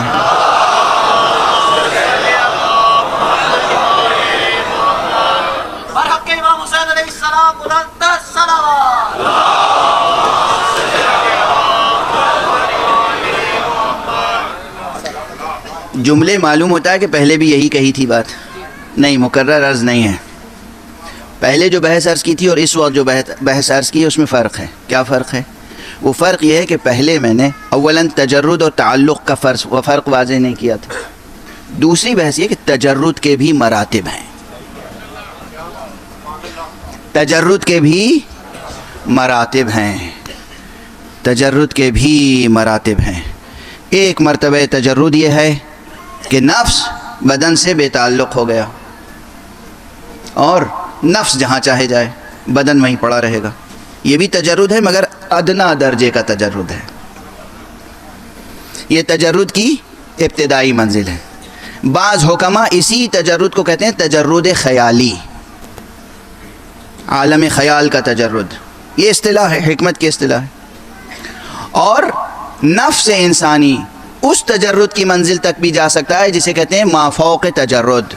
جملے معلوم ہوتا ہے کہ پہلے بھی یہی کہی تھی بات. نہیں مکرر عرض نہیں ہے. پہلے جو بحث عرض کی تھی اور اس وقت جو بحث عرض کی ہے اس میں فرق ہے. کیا فرق ہے؟ وہ فرق یہ ہے کہ پہلے میں نے اولاً تجرد اور تعلق کا فرق واضح نہیں کیا تھا. دوسری بحث یہ کہ تجرد کے بھی مراتب ہیں. تجرد کے بھی مراتب ہیں. تجرد کے بھی مراتب ہیں. ایک مرتبہ تجرد یہ ہے کہ نفس بدن سے بے تعلق ہو گیا اور نفس جہاں چاہے جائے بدن وہیں پڑا رہے گا. یہ بھی تجرد ہے مگر ادنا درجے کا تجرد ہے. یہ تجرد کی ابتدائی منزل ہے. بعض حکماء اسی تجرد کو کہتے ہیں تجرد خیالی، عالم خیال کا تجرد. یہ اصطلاح ہے، حکمت کی اصطلاح ہے. اور نفس انسانی اس تجرد کی منزل تک بھی جا سکتا ہے جسے کہتے ہیں مافوق تجرد.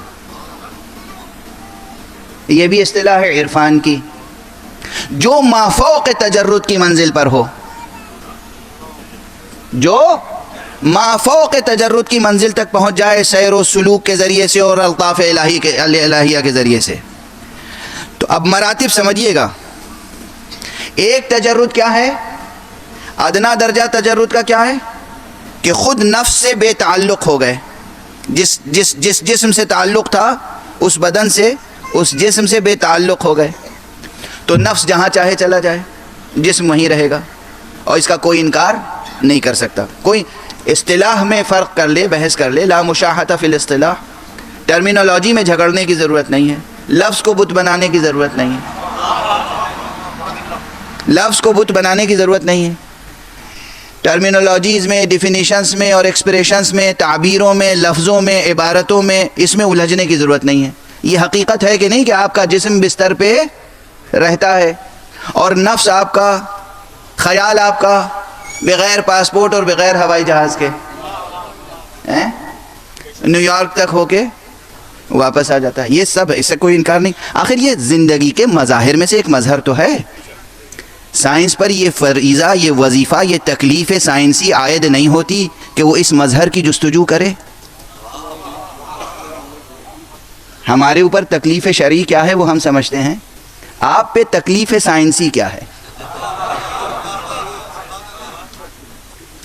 یہ بھی اصطلاح ہے عرفان کی. جو مافوق تجرد کی منزل پر ہو، جو مافوق تجرد کی منزل تک پہنچ جائے سیر و سلوک کے ذریعے سے اور الطاف الہیہ کے ذریعے سے، تو اب مراتب سمجھیے گا. ایک تجرد کیا ہے؟ ادنا درجہ تجرد کا کیا ہے کہ خود نفس سے بے تعلق ہو گئے. جس جسم سے تعلق تھا اس بدن سے، اس جسم سے بے تعلق ہو گئے. تو نفس جہاں چاہے چلا جائے، جسم وہیں رہے گا اور اس کا کوئی انکار نہیں کر سکتا. کوئی اصطلاح میں فرق کر لے، بحث کر لے، لا مشاحۃ فی الاصطلاح. ٹرمینالوجی میں جھگڑنے کی ضرورت نہیں ہے. لفظ کو بت بنانے کی ضرورت نہیں ہے. لفظ کو بت بنانے کی ضرورت نہیں ہے. ٹرمینالوجیز میں، ڈیفینیشنز میں اور ایکسپریشنز میں، تعبیروں میں، لفظوں میں، عبارتوں میں، اس میں الجھنے کی ضرورت نہیں ہے. یہ حقیقت ہے کہ نہیں کہ آپ کا جسم بستر پہ رہتا ہے اور نفس آپ کا، خیال آپ کا بغیر پاسپورٹ اور بغیر ہوائی جہاز کے نیو یارک تک ہو کے واپس آ جاتا ہے. یہ سب، اس سے کوئی انکار نہیں. آخر یہ زندگی کے مظاہر میں سے ایک مظہر تو ہے. سائنس پر یہ فریضہ، یہ وظیفہ، یہ تکلیف سائنسی عائد نہیں ہوتی کہ وہ اس مظہر کی جستجو کرے. ہمارے اوپر تکلیف شرعی کیا ہے وہ ہم سمجھتے ہیں. آپ پہ تکلیف سائنسی کیا ہے؟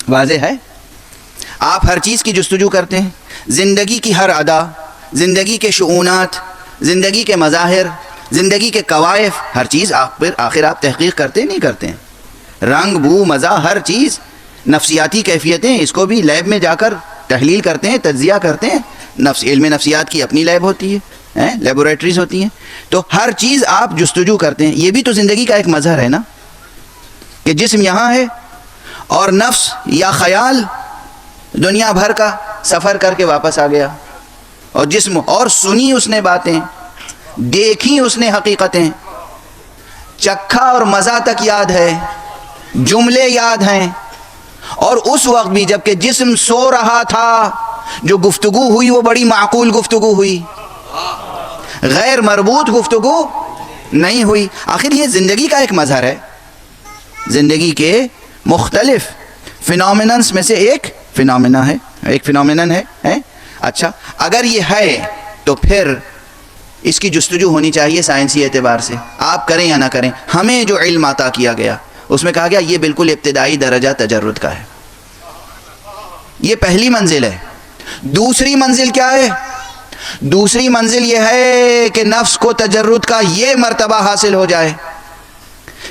واضح ہے. آپ ہر چیز کی جستجو کرتے ہیں. زندگی کی ہر ادا، زندگی کے شؤونات، زندگی کے مظاہر، زندگی کے کوائف، ہر چیز آخر آپ تحقیق کرتے نہیں کرتے ہیں. رنگ، بو، مزہ، ہر چیز، نفسیاتی کیفیتیں، اس کو بھی لیب میں جا کر تحلیل کرتے ہیں، تجزیہ کرتے ہیں. علم نفسیات کی اپنی لیب ہوتی ہے، لیبوریٹریز ہوتی ہیں. تو ہر چیز آپ جستجو کرتے ہیں. یہ بھی تو زندگی کا ایک مظہر ہے نا، کہ جسم یہاں ہے اور نفس یا خیال دنیا بھر کا سفر کر کے واپس آ گیا. اور جسم، اور سنی اس نے باتیں، دیکھی اس نے حقیقتیں، چکھا اور مزہ تک یاد ہے، جملے یاد ہیں. اور اس وقت بھی جب کہ جسم سو رہا تھا، جو گفتگو ہوئی وہ بڑی معقول گفتگو ہوئی، غیر مربوط گفتگو نہیں ہوئی. آخر یہ زندگی کا ایک مظہر ہے. زندگی کے مختلف فینومیننس میں سے ایک فینومینا ہے، ایک فینومینن ہے. اچھا، اگر یہ ہے تو پھر اس کی جستجو ہونی چاہیے سائنسی اعتبار سے. آپ کریں یا نہ کریں، ہمیں جو علم عطا کیا گیا اس میں کہا گیا یہ بالکل ابتدائی درجہ تجرد کا ہے. یہ پہلی منزل ہے. دوسری منزل کیا ہے؟ دوسری منزل یہ ہے کہ نفس کو تجرد کا یہ مرتبہ حاصل ہو جائے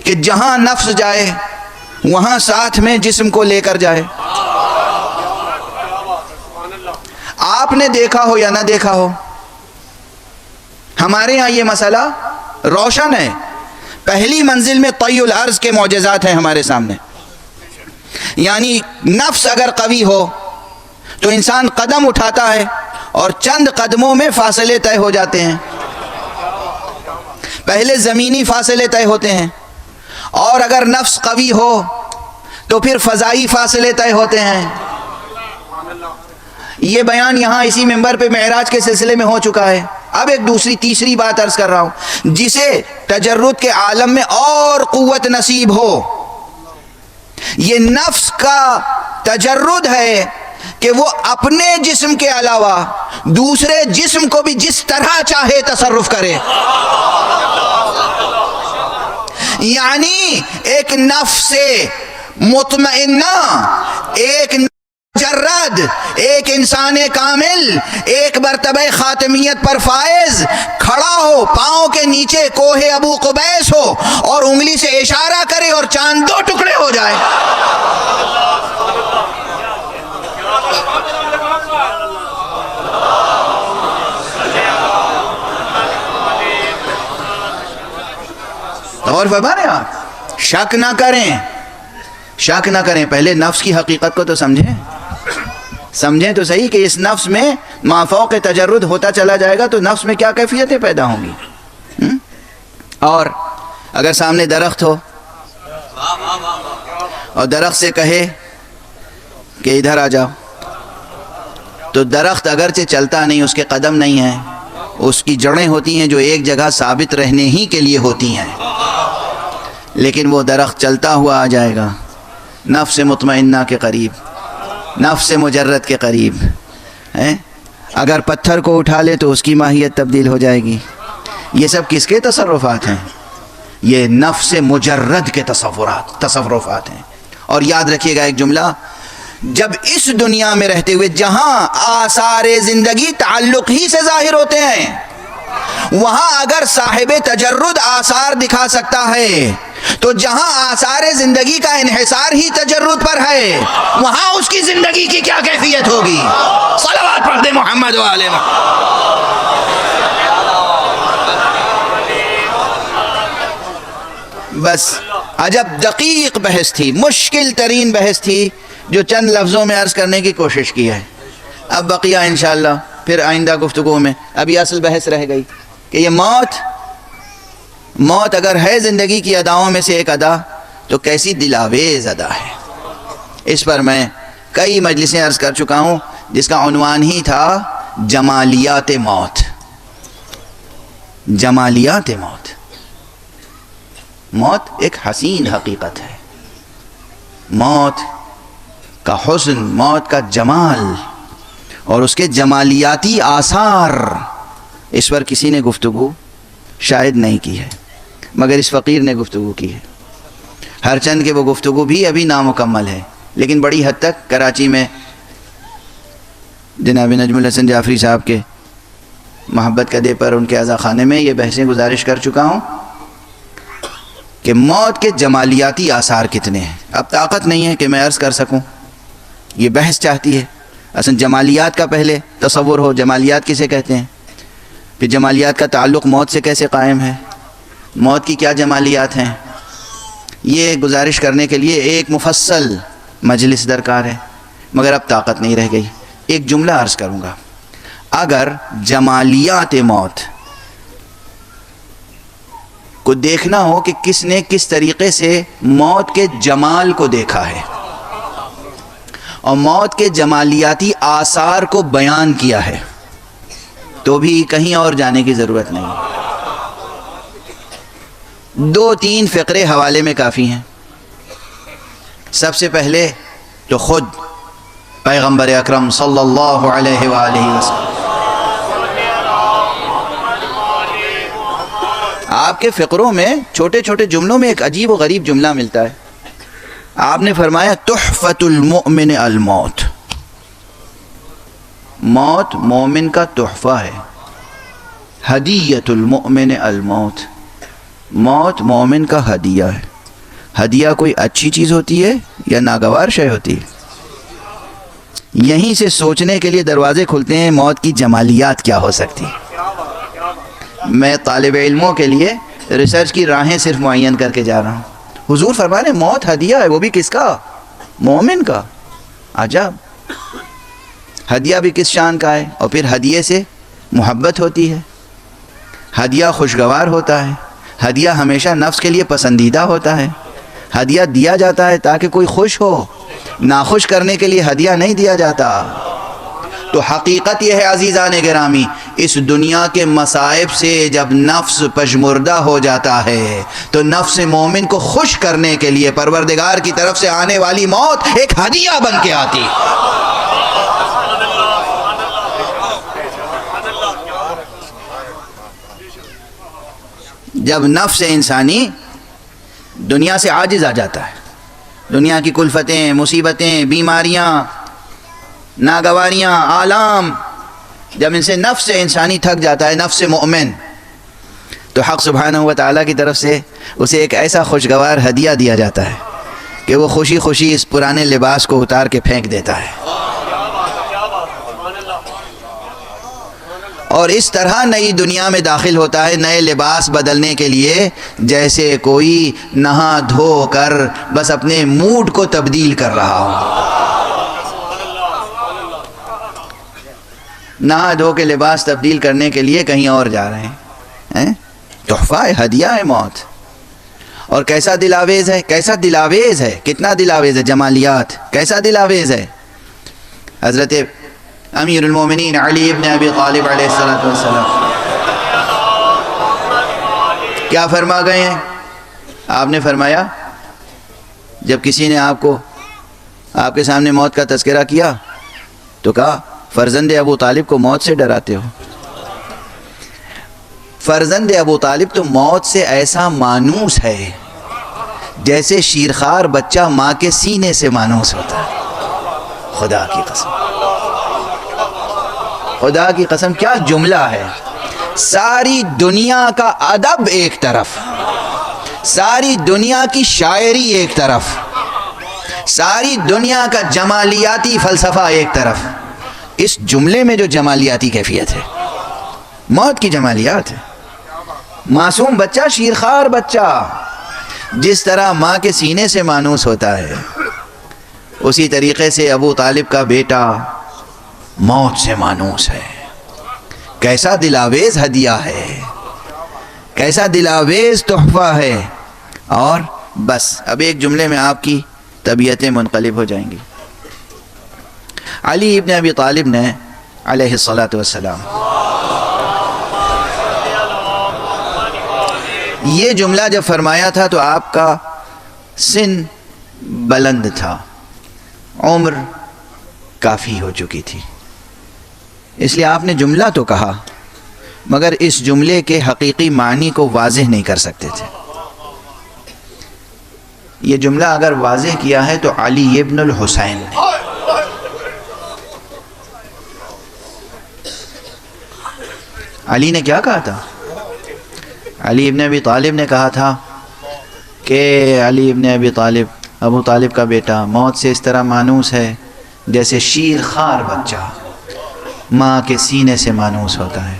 کہ جہاں نفس جائے وہاں ساتھ میں جسم کو لے کر جائے. آپ نے دیکھا ہو یا نہ دیکھا ہو، ہمارے ہاں یہ مسئلہ روشن ہے. پہلی منزل میں طی الارض کے معجزات ہیں ہمارے سامنے. یعنی نفس اگر قوی ہو تو انسان قدم اٹھاتا ہے اور چند قدموں میں فاصلے طے ہو جاتے ہیں. پہلے زمینی فاصلے طے ہوتے ہیں، اور اگر نفس قوی ہو تو پھر فضائی فاصلے طے ہوتے ہیں. یہ بیان یہاں اسی منبر پہ معراج کے سلسلے میں ہو چکا ہے. اب ایک تیسری بات عرض کر رہا ہوں، جسے تجرد کے عالم میں اور قوت نصیب ہو. یہ نفس کا تجرد ہے کہ وہ اپنے جسم کے علاوہ دوسرے جسم کو بھی جس طرح چاہے تصرف کرے. یعنی ایک نفس مطمئنہ، ایک مجرد، ایک انسان کامل، ایک مرتبہ خاتمیت پر فائز کھڑا ہو، پاؤں کے نیچے کوہ ابو قبیس ہو اور انگلی سے اشارہ کرے اور چاند 2 ٹکڑے ہو جائے. اور فرما رہے آپ شک نہ کریں، شک نہ کریں. پہلے نفس کی حقیقت کو تو سمجھیں تو صحیح کہ اس نفس میں مافوق تجرد ہوتا چلا جائے گا تو نفس میں کیا کیفیتیں پیدا ہوں گی. اور اگر سامنے درخت ہو اور درخت سے کہے کہ ادھر آ جاؤ، تو درخت اگرچہ چلتا نہیں، اس کے قدم نہیں ہیں، اس کی جڑیں ہوتی ہیں جو ایک جگہ ثابت رہنے ہی کے لیے ہوتی ہیں، لیکن وہ درخت چلتا ہوا آ جائے گا نفس مطمئنہ کے قریب، نفس مجرد کے قریب. اگر پتھر کو اٹھا لے تو اس کی ماہیت تبدیل ہو جائے گی. یہ سب کس کے تصرفات ہیں؟ یہ نفس مجرد کے تصرفات ہیں. اور یاد رکھیے گا ایک جملہ، جب اس دنیا میں رہتے ہوئے جہاں آثار زندگی تعلق ہی سے ظاہر ہوتے ہیں، وہاں اگر صاحب تجرد آثار دکھا سکتا ہے تو جہاں آثار زندگی کا انحصار ہی تجرد پر ہے، وہاں اس کی زندگی کی کیا کیفیت ہوگی؟ صلوات پڑھ دے محمد و آل محمد. بس عجب دقیق بحث تھی، مشکل ترین بحث تھی جو چند لفظوں میں عرض کرنے کی کوشش کی ہے. اب بقیہ انشاءاللہ پھر آئندہ گفتگو میں. ابھی اصل بحث رہ گئی کہ یہ موت اگر ہے زندگی کی اداؤں میں سے ایک ادا تو کیسی دلاویز ادا ہے. اس پر میں کئی مجلسیں عرض کر چکا ہوں جس کا عنوان ہی تھا جمالیات موت. جمالیات موت. موت ایک حسین حقیقت ہے. موت کا حسن، موت کا جمال اور اس کے جمالیاتی آثار، اس پر کسی نے گفتگو شاید نہیں کی ہے، مگر اس فقیر نے گفتگو کی ہے. ہر چند کہ وہ گفتگو بھی ابھی نامکمل ہے، لیکن بڑی حد تک کراچی میں جناب نجم الحسن جعفری صاحب کے محبت قدے پر ان کے عزا خانے میں یہ بحثیں گزارش کر چکا ہوں کہ موت کے جمالیاتی آثار کتنے ہیں. اب طاقت نہیں ہے کہ میں عرض کر سکوں، یہ بحث چاہتی ہے. اصل جمالیات کا پہلے تصور ہو، جمالیات کسے کہتے ہیں، پھر جمالیات کا تعلق موت سے کیسے قائم ہے، موت کی کیا جمالیات ہیں. یہ گزارش کرنے کے لیے ایک مفصل مجلس درکار ہے، مگر اب طاقت نہیں رہ گئی. ایک جملہ عرض کروں گا. اگر جمالیات موت کو دیکھنا ہو کہ کس نے کس طریقے سے موت کے جمال کو دیکھا ہے اور موت کے جمالیاتی آثار کو بیان کیا ہے، تو بھی کہیں اور جانے کی ضرورت نہیں. 2-3 فقرے حوالے میں کافی ہیں. سب سے پہلے تو خود پیغمبر اکرم صلی اللہ علیہ وآلہ وسلم، آپ کے فقروں میں چھوٹے چھوٹے جملوں میں ایک عجیب و غریب جملہ ملتا ہے. آپ نے فرمایا تحفۃ المؤمن الموت. موت مومن کا تحفہ ہے. ہدیۃ المؤمن الموت. موت مومن کا ہدیہ ہے. ہدیہ کوئی اچھی چیز ہوتی ہے یا ناگوار شے ہوتی ہے؟ یہیں سے سوچنے کے لیے دروازے کھلتے ہیں موت کی جمالیات کیا ہو سکتی. میں طالب علموں کے لیے ریسرچ کی راہیں صرف معین کر کے جا رہا ہوں. حضور فرما رہے ہیں موت ہدیہ ہے، وہ بھی کس کا؟ مومن کا. عجب. ہدیہ بھی کس شان کا ہے؟ اور پھر ہدیے سے محبت ہوتی ہے. ہدیہ خوشگوار ہوتا ہے. ہدیہ ہمیشہ نفس کے لیے پسندیدہ ہوتا ہے. ہدیہ دیا جاتا ہے تاکہ کوئی خوش ہو، ناخوش کرنے کے لیے ہدیہ نہیں دیا جاتا. تو حقیقت یہ ہے عزیزان گرامی، اس دنیا کے مصائب سے جب نفس پشمردہ ہو جاتا ہے تو نفس مومن کو خوش کرنے کے لیے پروردگار کی طرف سے آنے والی موت ایک ہدیہ بن کے آتی. جب نفس انسانی دنیا سے عاجز آ جاتا ہے، دنیا کی کلفتیں، مصیبتیں، بیماریاں، ناگواریاں، آلام، جب ان سے نفس انسانی تھک جاتا ہے، نفس مومن، تو حق سبحانہ و تعالیٰ کی طرف سے اسے ایک ایسا خوشگوار ہدیہ دیا جاتا ہے کہ وہ خوشی خوشی اس پرانے لباس کو اتار کے پھینک دیتا ہے، اور اس طرح نئی دنیا میں داخل ہوتا ہے نئے لباس بدلنے کے لیے، جیسے کوئی نہا دھو کر بس اپنے موڈ کو تبدیل کر رہا ہو، نہا دھو کے لباس تبدیل کرنے کے لیے کہیں اور جا رہے ہیں۔ تحفہ ہے، ہدیہ ہے موت، اور کیسا دلاویز ہے، کیسا دلاویز ہے، کتنا دلاویز ہے، جمالیات کیسا دلاویز ہے۔ حضرت امیر المومنین علی ابن ابی طالب علیہ السلام کیا فرما گئے ہیں؟ آپ نے فرمایا، جب کسی نے آپ کے سامنے موت کا تذکرہ کیا تو کہا فرزند ابو طالب کو موت سے ڈراتے ہو۔ فرزند ابو طالب تو موت سے ایسا مانوس ہے جیسے شیرخوار بچہ ماں کے سینے سے مانوس ہوتا ہے۔ خدا کی قسم، خدا کی قسم، کیا جملہ ہے۔ ساری دنیا کا ادب ایک طرف، ساری دنیا کی شاعری ایک طرف، ساری دنیا کا جمالیاتی فلسفہ ایک طرف، اس جملے میں جو جمالیاتی کیفیت ہے، موت کی جمالیات ہے۔ معصوم بچہ، شیرخوار بچہ جس طرح ماں کے سینے سے مانوس ہوتا ہے، اسی طریقے سے ابو طالب کا بیٹا موت سے مانوس ہے۔ کیسا دلاویز ہدیہ ہے، کیسا دلاویز تحفہ ہے۔ اور بس اب ایک جملے میں آپ کی طبیعتیں منقلب ہو جائیں گی۔ علی ابن ابی طالب نے علیہ السلام یہ جملہ جب فرمایا تھا تو آپ کا سن بلند تھا، عمر کافی ہو چکی تھی، اس لیے آپ نے جملہ تو کہا مگر اس جملے کے حقیقی معنی کو واضح نہیں کر سکتے تھے۔ یہ جملہ اگر واضح کیا ہے تو علی ابن الحسین نے۔ علی نے کیا کہا تھا؟ علی ابن ابی طالب نے کہا تھا کہ علی ابن ابی طالب، ابو طالب کا بیٹا، موت سے اس طرح مانوس ہے جیسے شیرخوار بچہ ماں کے سینے سے مانوس ہوتا ہے۔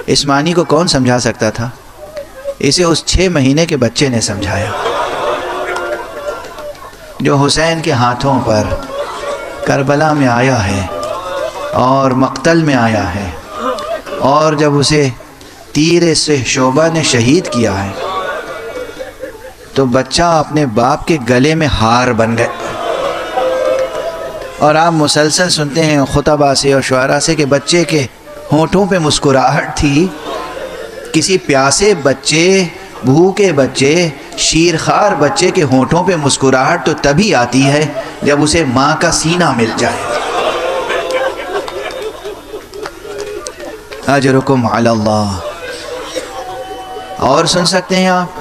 اس معنی کو کون سمجھا سکتا تھا؟ اسے اس 6 مہینے کے بچے نے سمجھایا جو حسین کے ہاتھوں پر کربلا میں آیا ہے اور مقتل میں آیا ہے، اور جب اسے تیر سے شعبہ نے شہید کیا ہے تو بچہ اپنے باپ کے گلے میں ہار بن گئے۔ اور آپ مسلسل سنتے ہیں خطبہ سے اور شعراء سے کہ بچے کے ہونٹوں پہ مسکراہٹ تھی۔ کسی پیاسے بچے، بھوکے بچے، شیرخوار بچے کے ہونٹوں پہ مسکراہٹ تو تبھی آتی ہے جب اسے ماں کا سینہ مل جائے۔ اجرکم علی اللہ۔ اور سن سکتے ہیں آپ،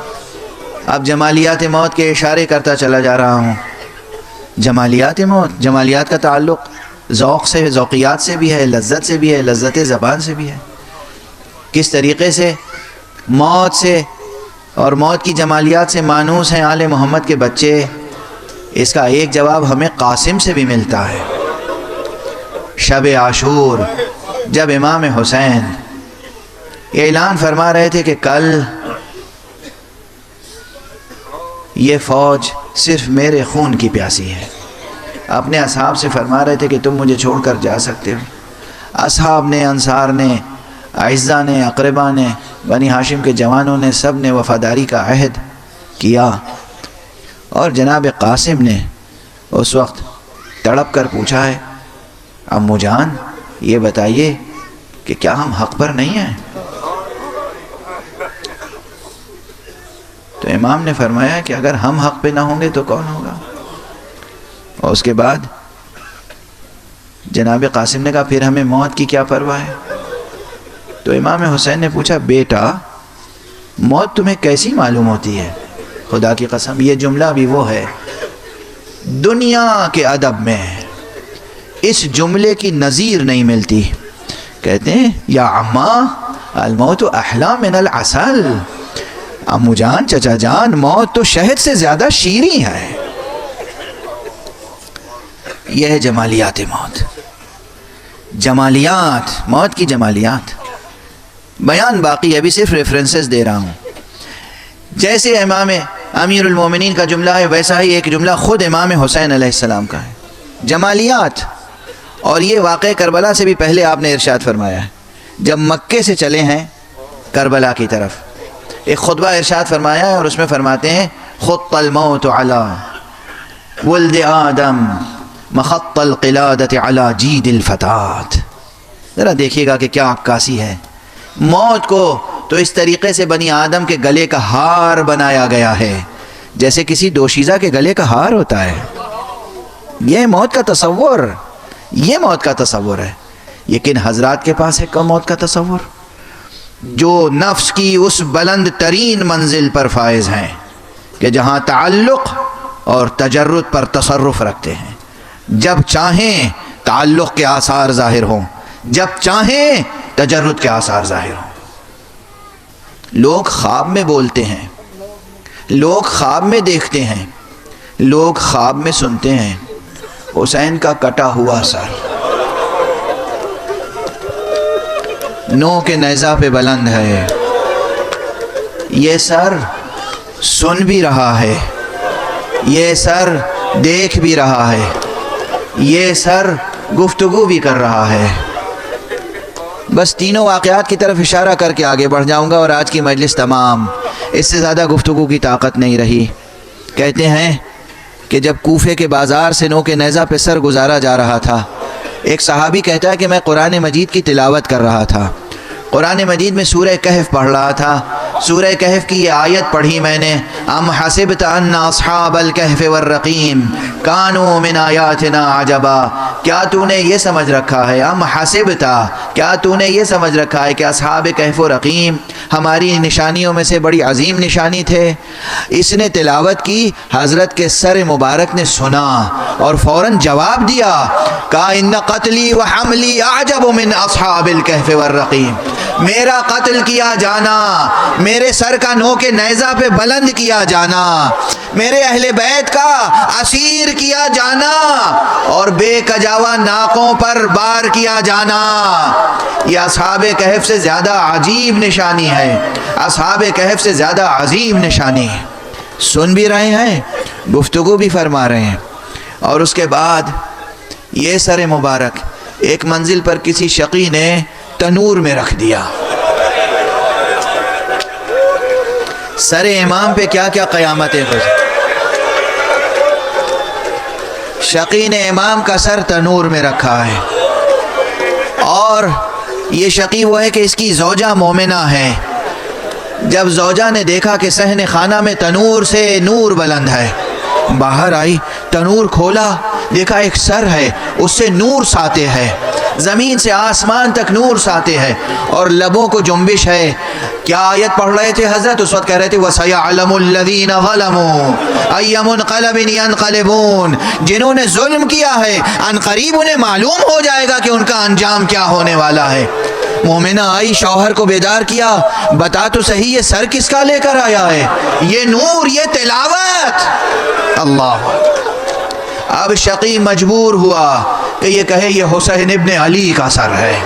اب جمالیات موت کے اشارے کرتا چلا جا رہا ہوں۔ جمالیات موت، جمالیات کا تعلق ذوق سے، ذوقیات سے بھی ہے، لذت سے بھی ہے، لذت زبان سے بھی ہے۔ کس طریقے سے موت سے اور موت کی جمالیات سے مانوس ہیں آل محمد کے بچے، اس کا ایک جواب ہمیں قاسم سے بھی ملتا ہے۔ شب عاشور جب امام حسین اعلان فرما رہے تھے کہ کل یہ فوج صرف میرے خون کی پیاسی ہے، اپنے اصحاب سے فرما رہے تھے کہ تم مجھے چھوڑ کر جا سکتے ہو۔ اصحاب نے، انصار نے، اعزاء نے، اقربا نے، بنی ہاشم کے جوانوں نے، سب نے وفاداری کا عہد کیا، اور جناب قاسم نے اس وقت تڑپ کر پوچھا ہے، امو جان یہ بتائیے کہ کیا ہم حق پر نہیں ہیں؟ تو امام نے فرمایا کہ اگر ہم حق پہ نہ ہوں گے تو کون ہوگا؟ اور اس کے بعد جناب قاسم نے کہا پھر ہمیں موت کی کیا پرواہ ہے؟ تو امام حسین نے پوچھا بیٹا موت تمہیں کیسی معلوم ہوتی ہے؟ خدا کی قسم یہ جملہ بھی وہ ہے دنیا کے ادب میں اس جملے کی نظیر نہیں ملتی. کہتے ہیں یا عماں الموت احلی من العسل، امو جان چچا جان موت تو شہد سے زیادہ شیریں ہے. یہ ہے جمالیات موت، جمالیات موت کی جمالیات. بیان باقی ہے، ابھی صرف ریفرنسز دے رہا ہوں. جیسے امام امیر المومنین کا جملہ ہے ویسا ہی ایک جملہ خود امام حسین علیہ السلام کا ہے. جمالیات. اور یہ واقعہ کربلا سے بھی پہلے آپ نے ارشاد فرمایا ہے. جب مکے سے چلے ہیں کربلا کی طرف ایک خطبہ ارشاد فرمایا ہے اور اس میں فرماتے ہیں خط الموت علی ولد آدم مخط القلادت علی جید الفتات. ذرا دیکھیے گا کہ کیا عکاسی ہے. موت کو تو اس طریقے سے بنی آدم کے گلے کا ہار بنایا گیا ہے جیسے کسی دوشیزہ کے گلے کا ہار ہوتا ہے. یہ موت کا تصور، یہ موت کا تصور ہے. لیکن حضرات کے پاس ہے کم موت کا تصور جو نفس کی اس بلند ترین منزل پر فائز ہیں کہ جہاں تعلق اور تجرد پر تصرف رکھتے ہیں. جب چاہیں تعلق کے آثار ظاہر ہوں، جب چاہیں تجرد کے آثار ظاہر ہوں. لوگ خواب میں بولتے ہیں، لوگ خواب میں دیکھتے ہیں، لوگ خواب میں سنتے ہیں حسین کا کٹا ہوا سر نو کے نیزہ پہ بلند ہے. یہ سر سن بھی رہا ہے، یہ سر دیکھ بھی رہا ہے، یہ سر گفتگو بھی کر رہا ہے. بس تینوں واقعات کی طرف اشارہ کر کے آگے بڑھ جاؤں گا اور آج کی مجلس تمام، اس سے زیادہ گفتگو کی طاقت نہیں رہی. کہتے ہیں کہ جب کوفے کے بازار سے نو کے نیزہ پہ سر گزارا جا رہا تھا، ایک صحابی کہتا ہے کہ میں قرآن مجید کی تلاوت کر رہا تھا. قرآن مجید میں سورہ کہف پڑھ رہا تھا. سورہ کہف کی یہ آیت پڑھی میں نے ام حسبت ان اصحاب الکہف والرقیم کانوا من آیاتنا عجبا. کیا تو نے یہ سمجھ رکھا ہے، ام حسبتا، کیا تو نے یہ سمجھ رکھا ہے کہ اصحاب کہف و رقیم ہماری نشانیوں میں سے بڑی عظیم نشانی تھے؟ اس نے تلاوت کی، حضرت کے سر مبارک نے سنا اور فوراً جواب دیا، کہا ان قتلی و حملی اعجب من اصحاب الکہف والرقیم. میرا قتل کیا جانا، میرے سر کا نو کے نیزہ پہ بلند کیا جانا، میرے اہل بیت کا اسیر کیا جانا اور بے کجاوا ناکوں پر بار کیا جانا، یہ اصحاب کہف سے زیادہ عجیب نشانی ہے، اصحاب کہف سے زیادہ عظیم نشانی ہے. سن بھی رہے ہیں، گفتگو بھی فرما رہے ہیں. اور اس کے بعد یہ سر مبارک ایک منزل پر کسی شقی نے تنور میں رکھ دیا. سر امام پہ کیا کیا قیامتیں گزری. شقی نے امام کا سر تنور میں رکھا ہے اور یہ شقی وہ ہے کہ اس کی زوجہ مومنہ ہے. جب زوجہ نے دیکھا کہ صحن خانہ میں تنور سے نور بلند ہے، باہر آئی، تنور کھولا، دیکھا ایک سر ہے، اس سے نور ساطع ہے، زمین سے آسمان تک نور ساطع ہے اور لبوں کو جنبش ہے. کیا آیت پڑھ رہے تھے حضرت؟ اس وقت کہہ رہے تھے وَسَيَعْلَمُ الَّذِينَ ظَلَمُوا أَيَّ مُنْقَلَبٍ يَنْقَلِبُونَ. جنہوں نے ظلم کیا ہے ان قریب انہیں معلوم ہو جائے گا کہ ان کا انجام کیا ہونے والا ہے. مومنہ آئی، شوہر کو بیدار کیا، بتا تو صحیح یہ سر کس کا لے کر آیا ہے؟ یہ نور، یہ تلاوت. اللہ. اب شقی مجبور ہوا کہ یہ کہے یہ حسین ابن علی کا سر ہے.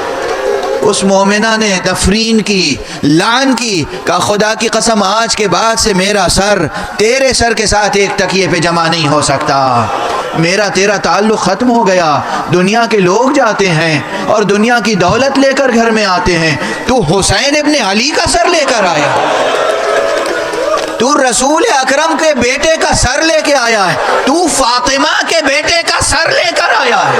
اس مومنہ نے تفرین کی، لعن کی، کہا خدا کی قسم آج کے بعد سے میرا سر تیرے سر کے ساتھ ایک تکیے پہ جمع نہیں ہو سکتا. میرا تیرا تعلق ختم ہو گیا. دنیا کے لوگ جاتے ہیں اور دنیا کی دولت لے کر گھر میں آتے ہیں، تو حسین ابن علی کا سر لے کر آیا، تو رسول اکرم کے بیٹے کا سر لے کے آیا ہے، تو فاطمہ کے بیٹے کا سر لے کر آیا ہے.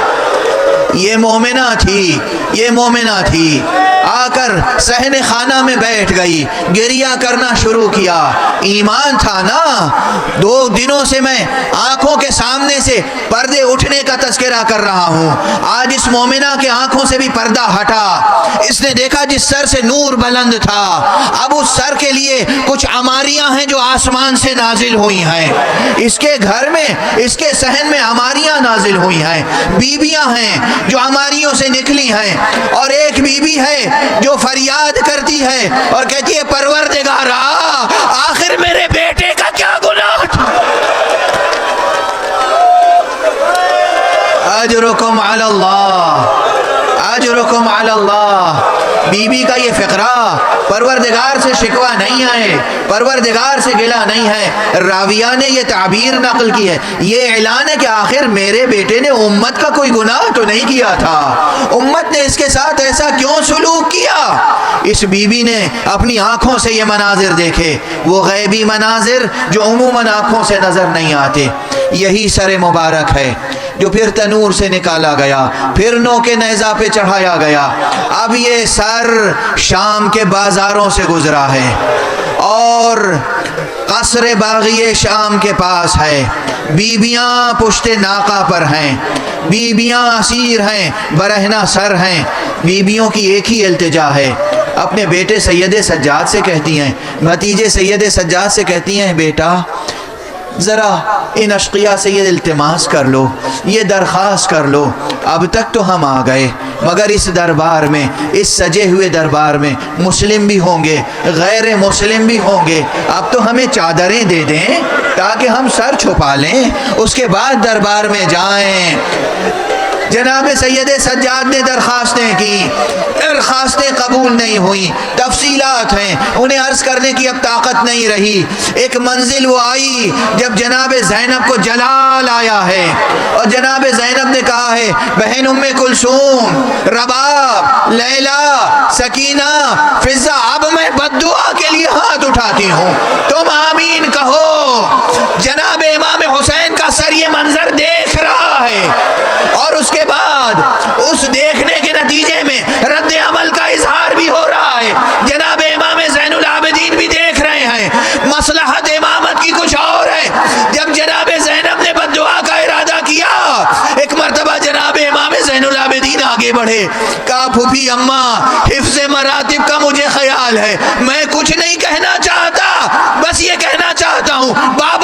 یہ مومنہ تھی یہ مومنہ تھی، آ کر صحن خانہ میں بیٹھ گئی، گریہ کرنا شروع کیا۔ ایمان تھا نا، 2 دنوں سے میں آنکھوں کے سامنے سے پردے اٹھنے کا تذکرہ کر رہا ہوں۔ آج اس مومنہ کے آنکھوں سے بھی پردہ ہٹا، اس نے دیکھا جس سر سے نور بلند تھا، اب اس سر کے لیے کچھ عماریاں ہیں جو آسمان سے نازل ہوئی ہیں، اس کے گھر میں، اس کے صحن میں عماریاں نازل ہوئی ہیں، بیویاں ہیں جو عماریوں سے نکلی ہیں، اور ایک بیوی ہے جو فریاد کرتی ہے اور کہتی ہے پروردگارا آخر میرے بیٹے کا کیا گناہ تھا؟ اجرکم علی اللہ، اجرکم علی اللہ۔ بی بی کا یہ فقرہ، پروردگار سے شکوہ نہیں ہے، پروردگار سے گلہ نہیں ہے، راویہ نے یہ تعبیر نقل کی ہے، یہ اعلان ہے کہ آخر میرے بیٹے نے امت کا کوئی گناہ تو نہیں کیا تھا، امت نے اس کے ساتھ ایسا کیوں سلوک کیا؟ اس بی بی نے اپنی آنکھوں سے یہ مناظر دیکھے، وہ غیبی مناظر جو عموماً آنکھوں سے نظر نہیں آتے۔ یہی سر مبارک ہے جو پھر تنور سے نکالا گیا، پھر نو کے نیزہ پہ چڑھایا گیا، اب یہ سر شام کے بازاروں سے گزرا ہے اور قصر باغی شام کے پاس ہے، بیویاں پشت ناقہ پر ہیں، بیویاں اسیر ہیں، برہنہ سر ہیں، بیویوں کی ایک ہی التجا ہے، اپنے بیٹے سید سجاد سے کہتی ہیں، بھتیجے سید سجاد سے کہتی ہیں بیٹا ذرا ان اشقیاء سے یہ التماس کر لو، یہ درخواست کر لو، اب تک تو ہم آ گئے مگر اس دربار میں، اس سجے ہوئے دربار میں مسلم بھی ہوں گے، غیر مسلم بھی ہوں گے، اب تو ہمیں چادریں دے دیں تاکہ ہم سر چھپا لیں، اس کے بعد دربار میں جائیں۔ جناب سید سجاد نے درخواستیں کی، درخواستیں قبول نہیں ہوئی، تفصیلات ہیں، انہیں عرض کرنے کی اب طاقت نہیں رہی۔ ایک منزل وہ آئی جب جناب زینب کو جلال آیا ہے اور جناب زینب نے کہا ہے بہن ام کلثوم، رباب، لیلا، سکینہ، فضہ، اب میں بد دعا کے لیے ہاتھ اٹھاتی ہوں، تم آمین کہو۔ جناب امام حسین کا سر یہ منظر دیکھ رہا ہے اور اس کے بعد اس دیکھنے کے نتیجے میں رد عمل کا اظہار بھی ہو رہا ہے، جناب امام زین العابدین بھی دیکھ رہے ہیں، مصلحت امامت کی کچھ اور ہے۔ جب جناب زینب نے بد دعا کا ارادہ کیا، ایک مرتبہ جناب امام زین العابدین آگے بڑھے، کہا پھوپھی اماں حفظ مراتب کا مجھے خیال ہے، میں کچھ نہیں کہنا چاہتا، بس یہ کہنا چاہتا ہوں بابا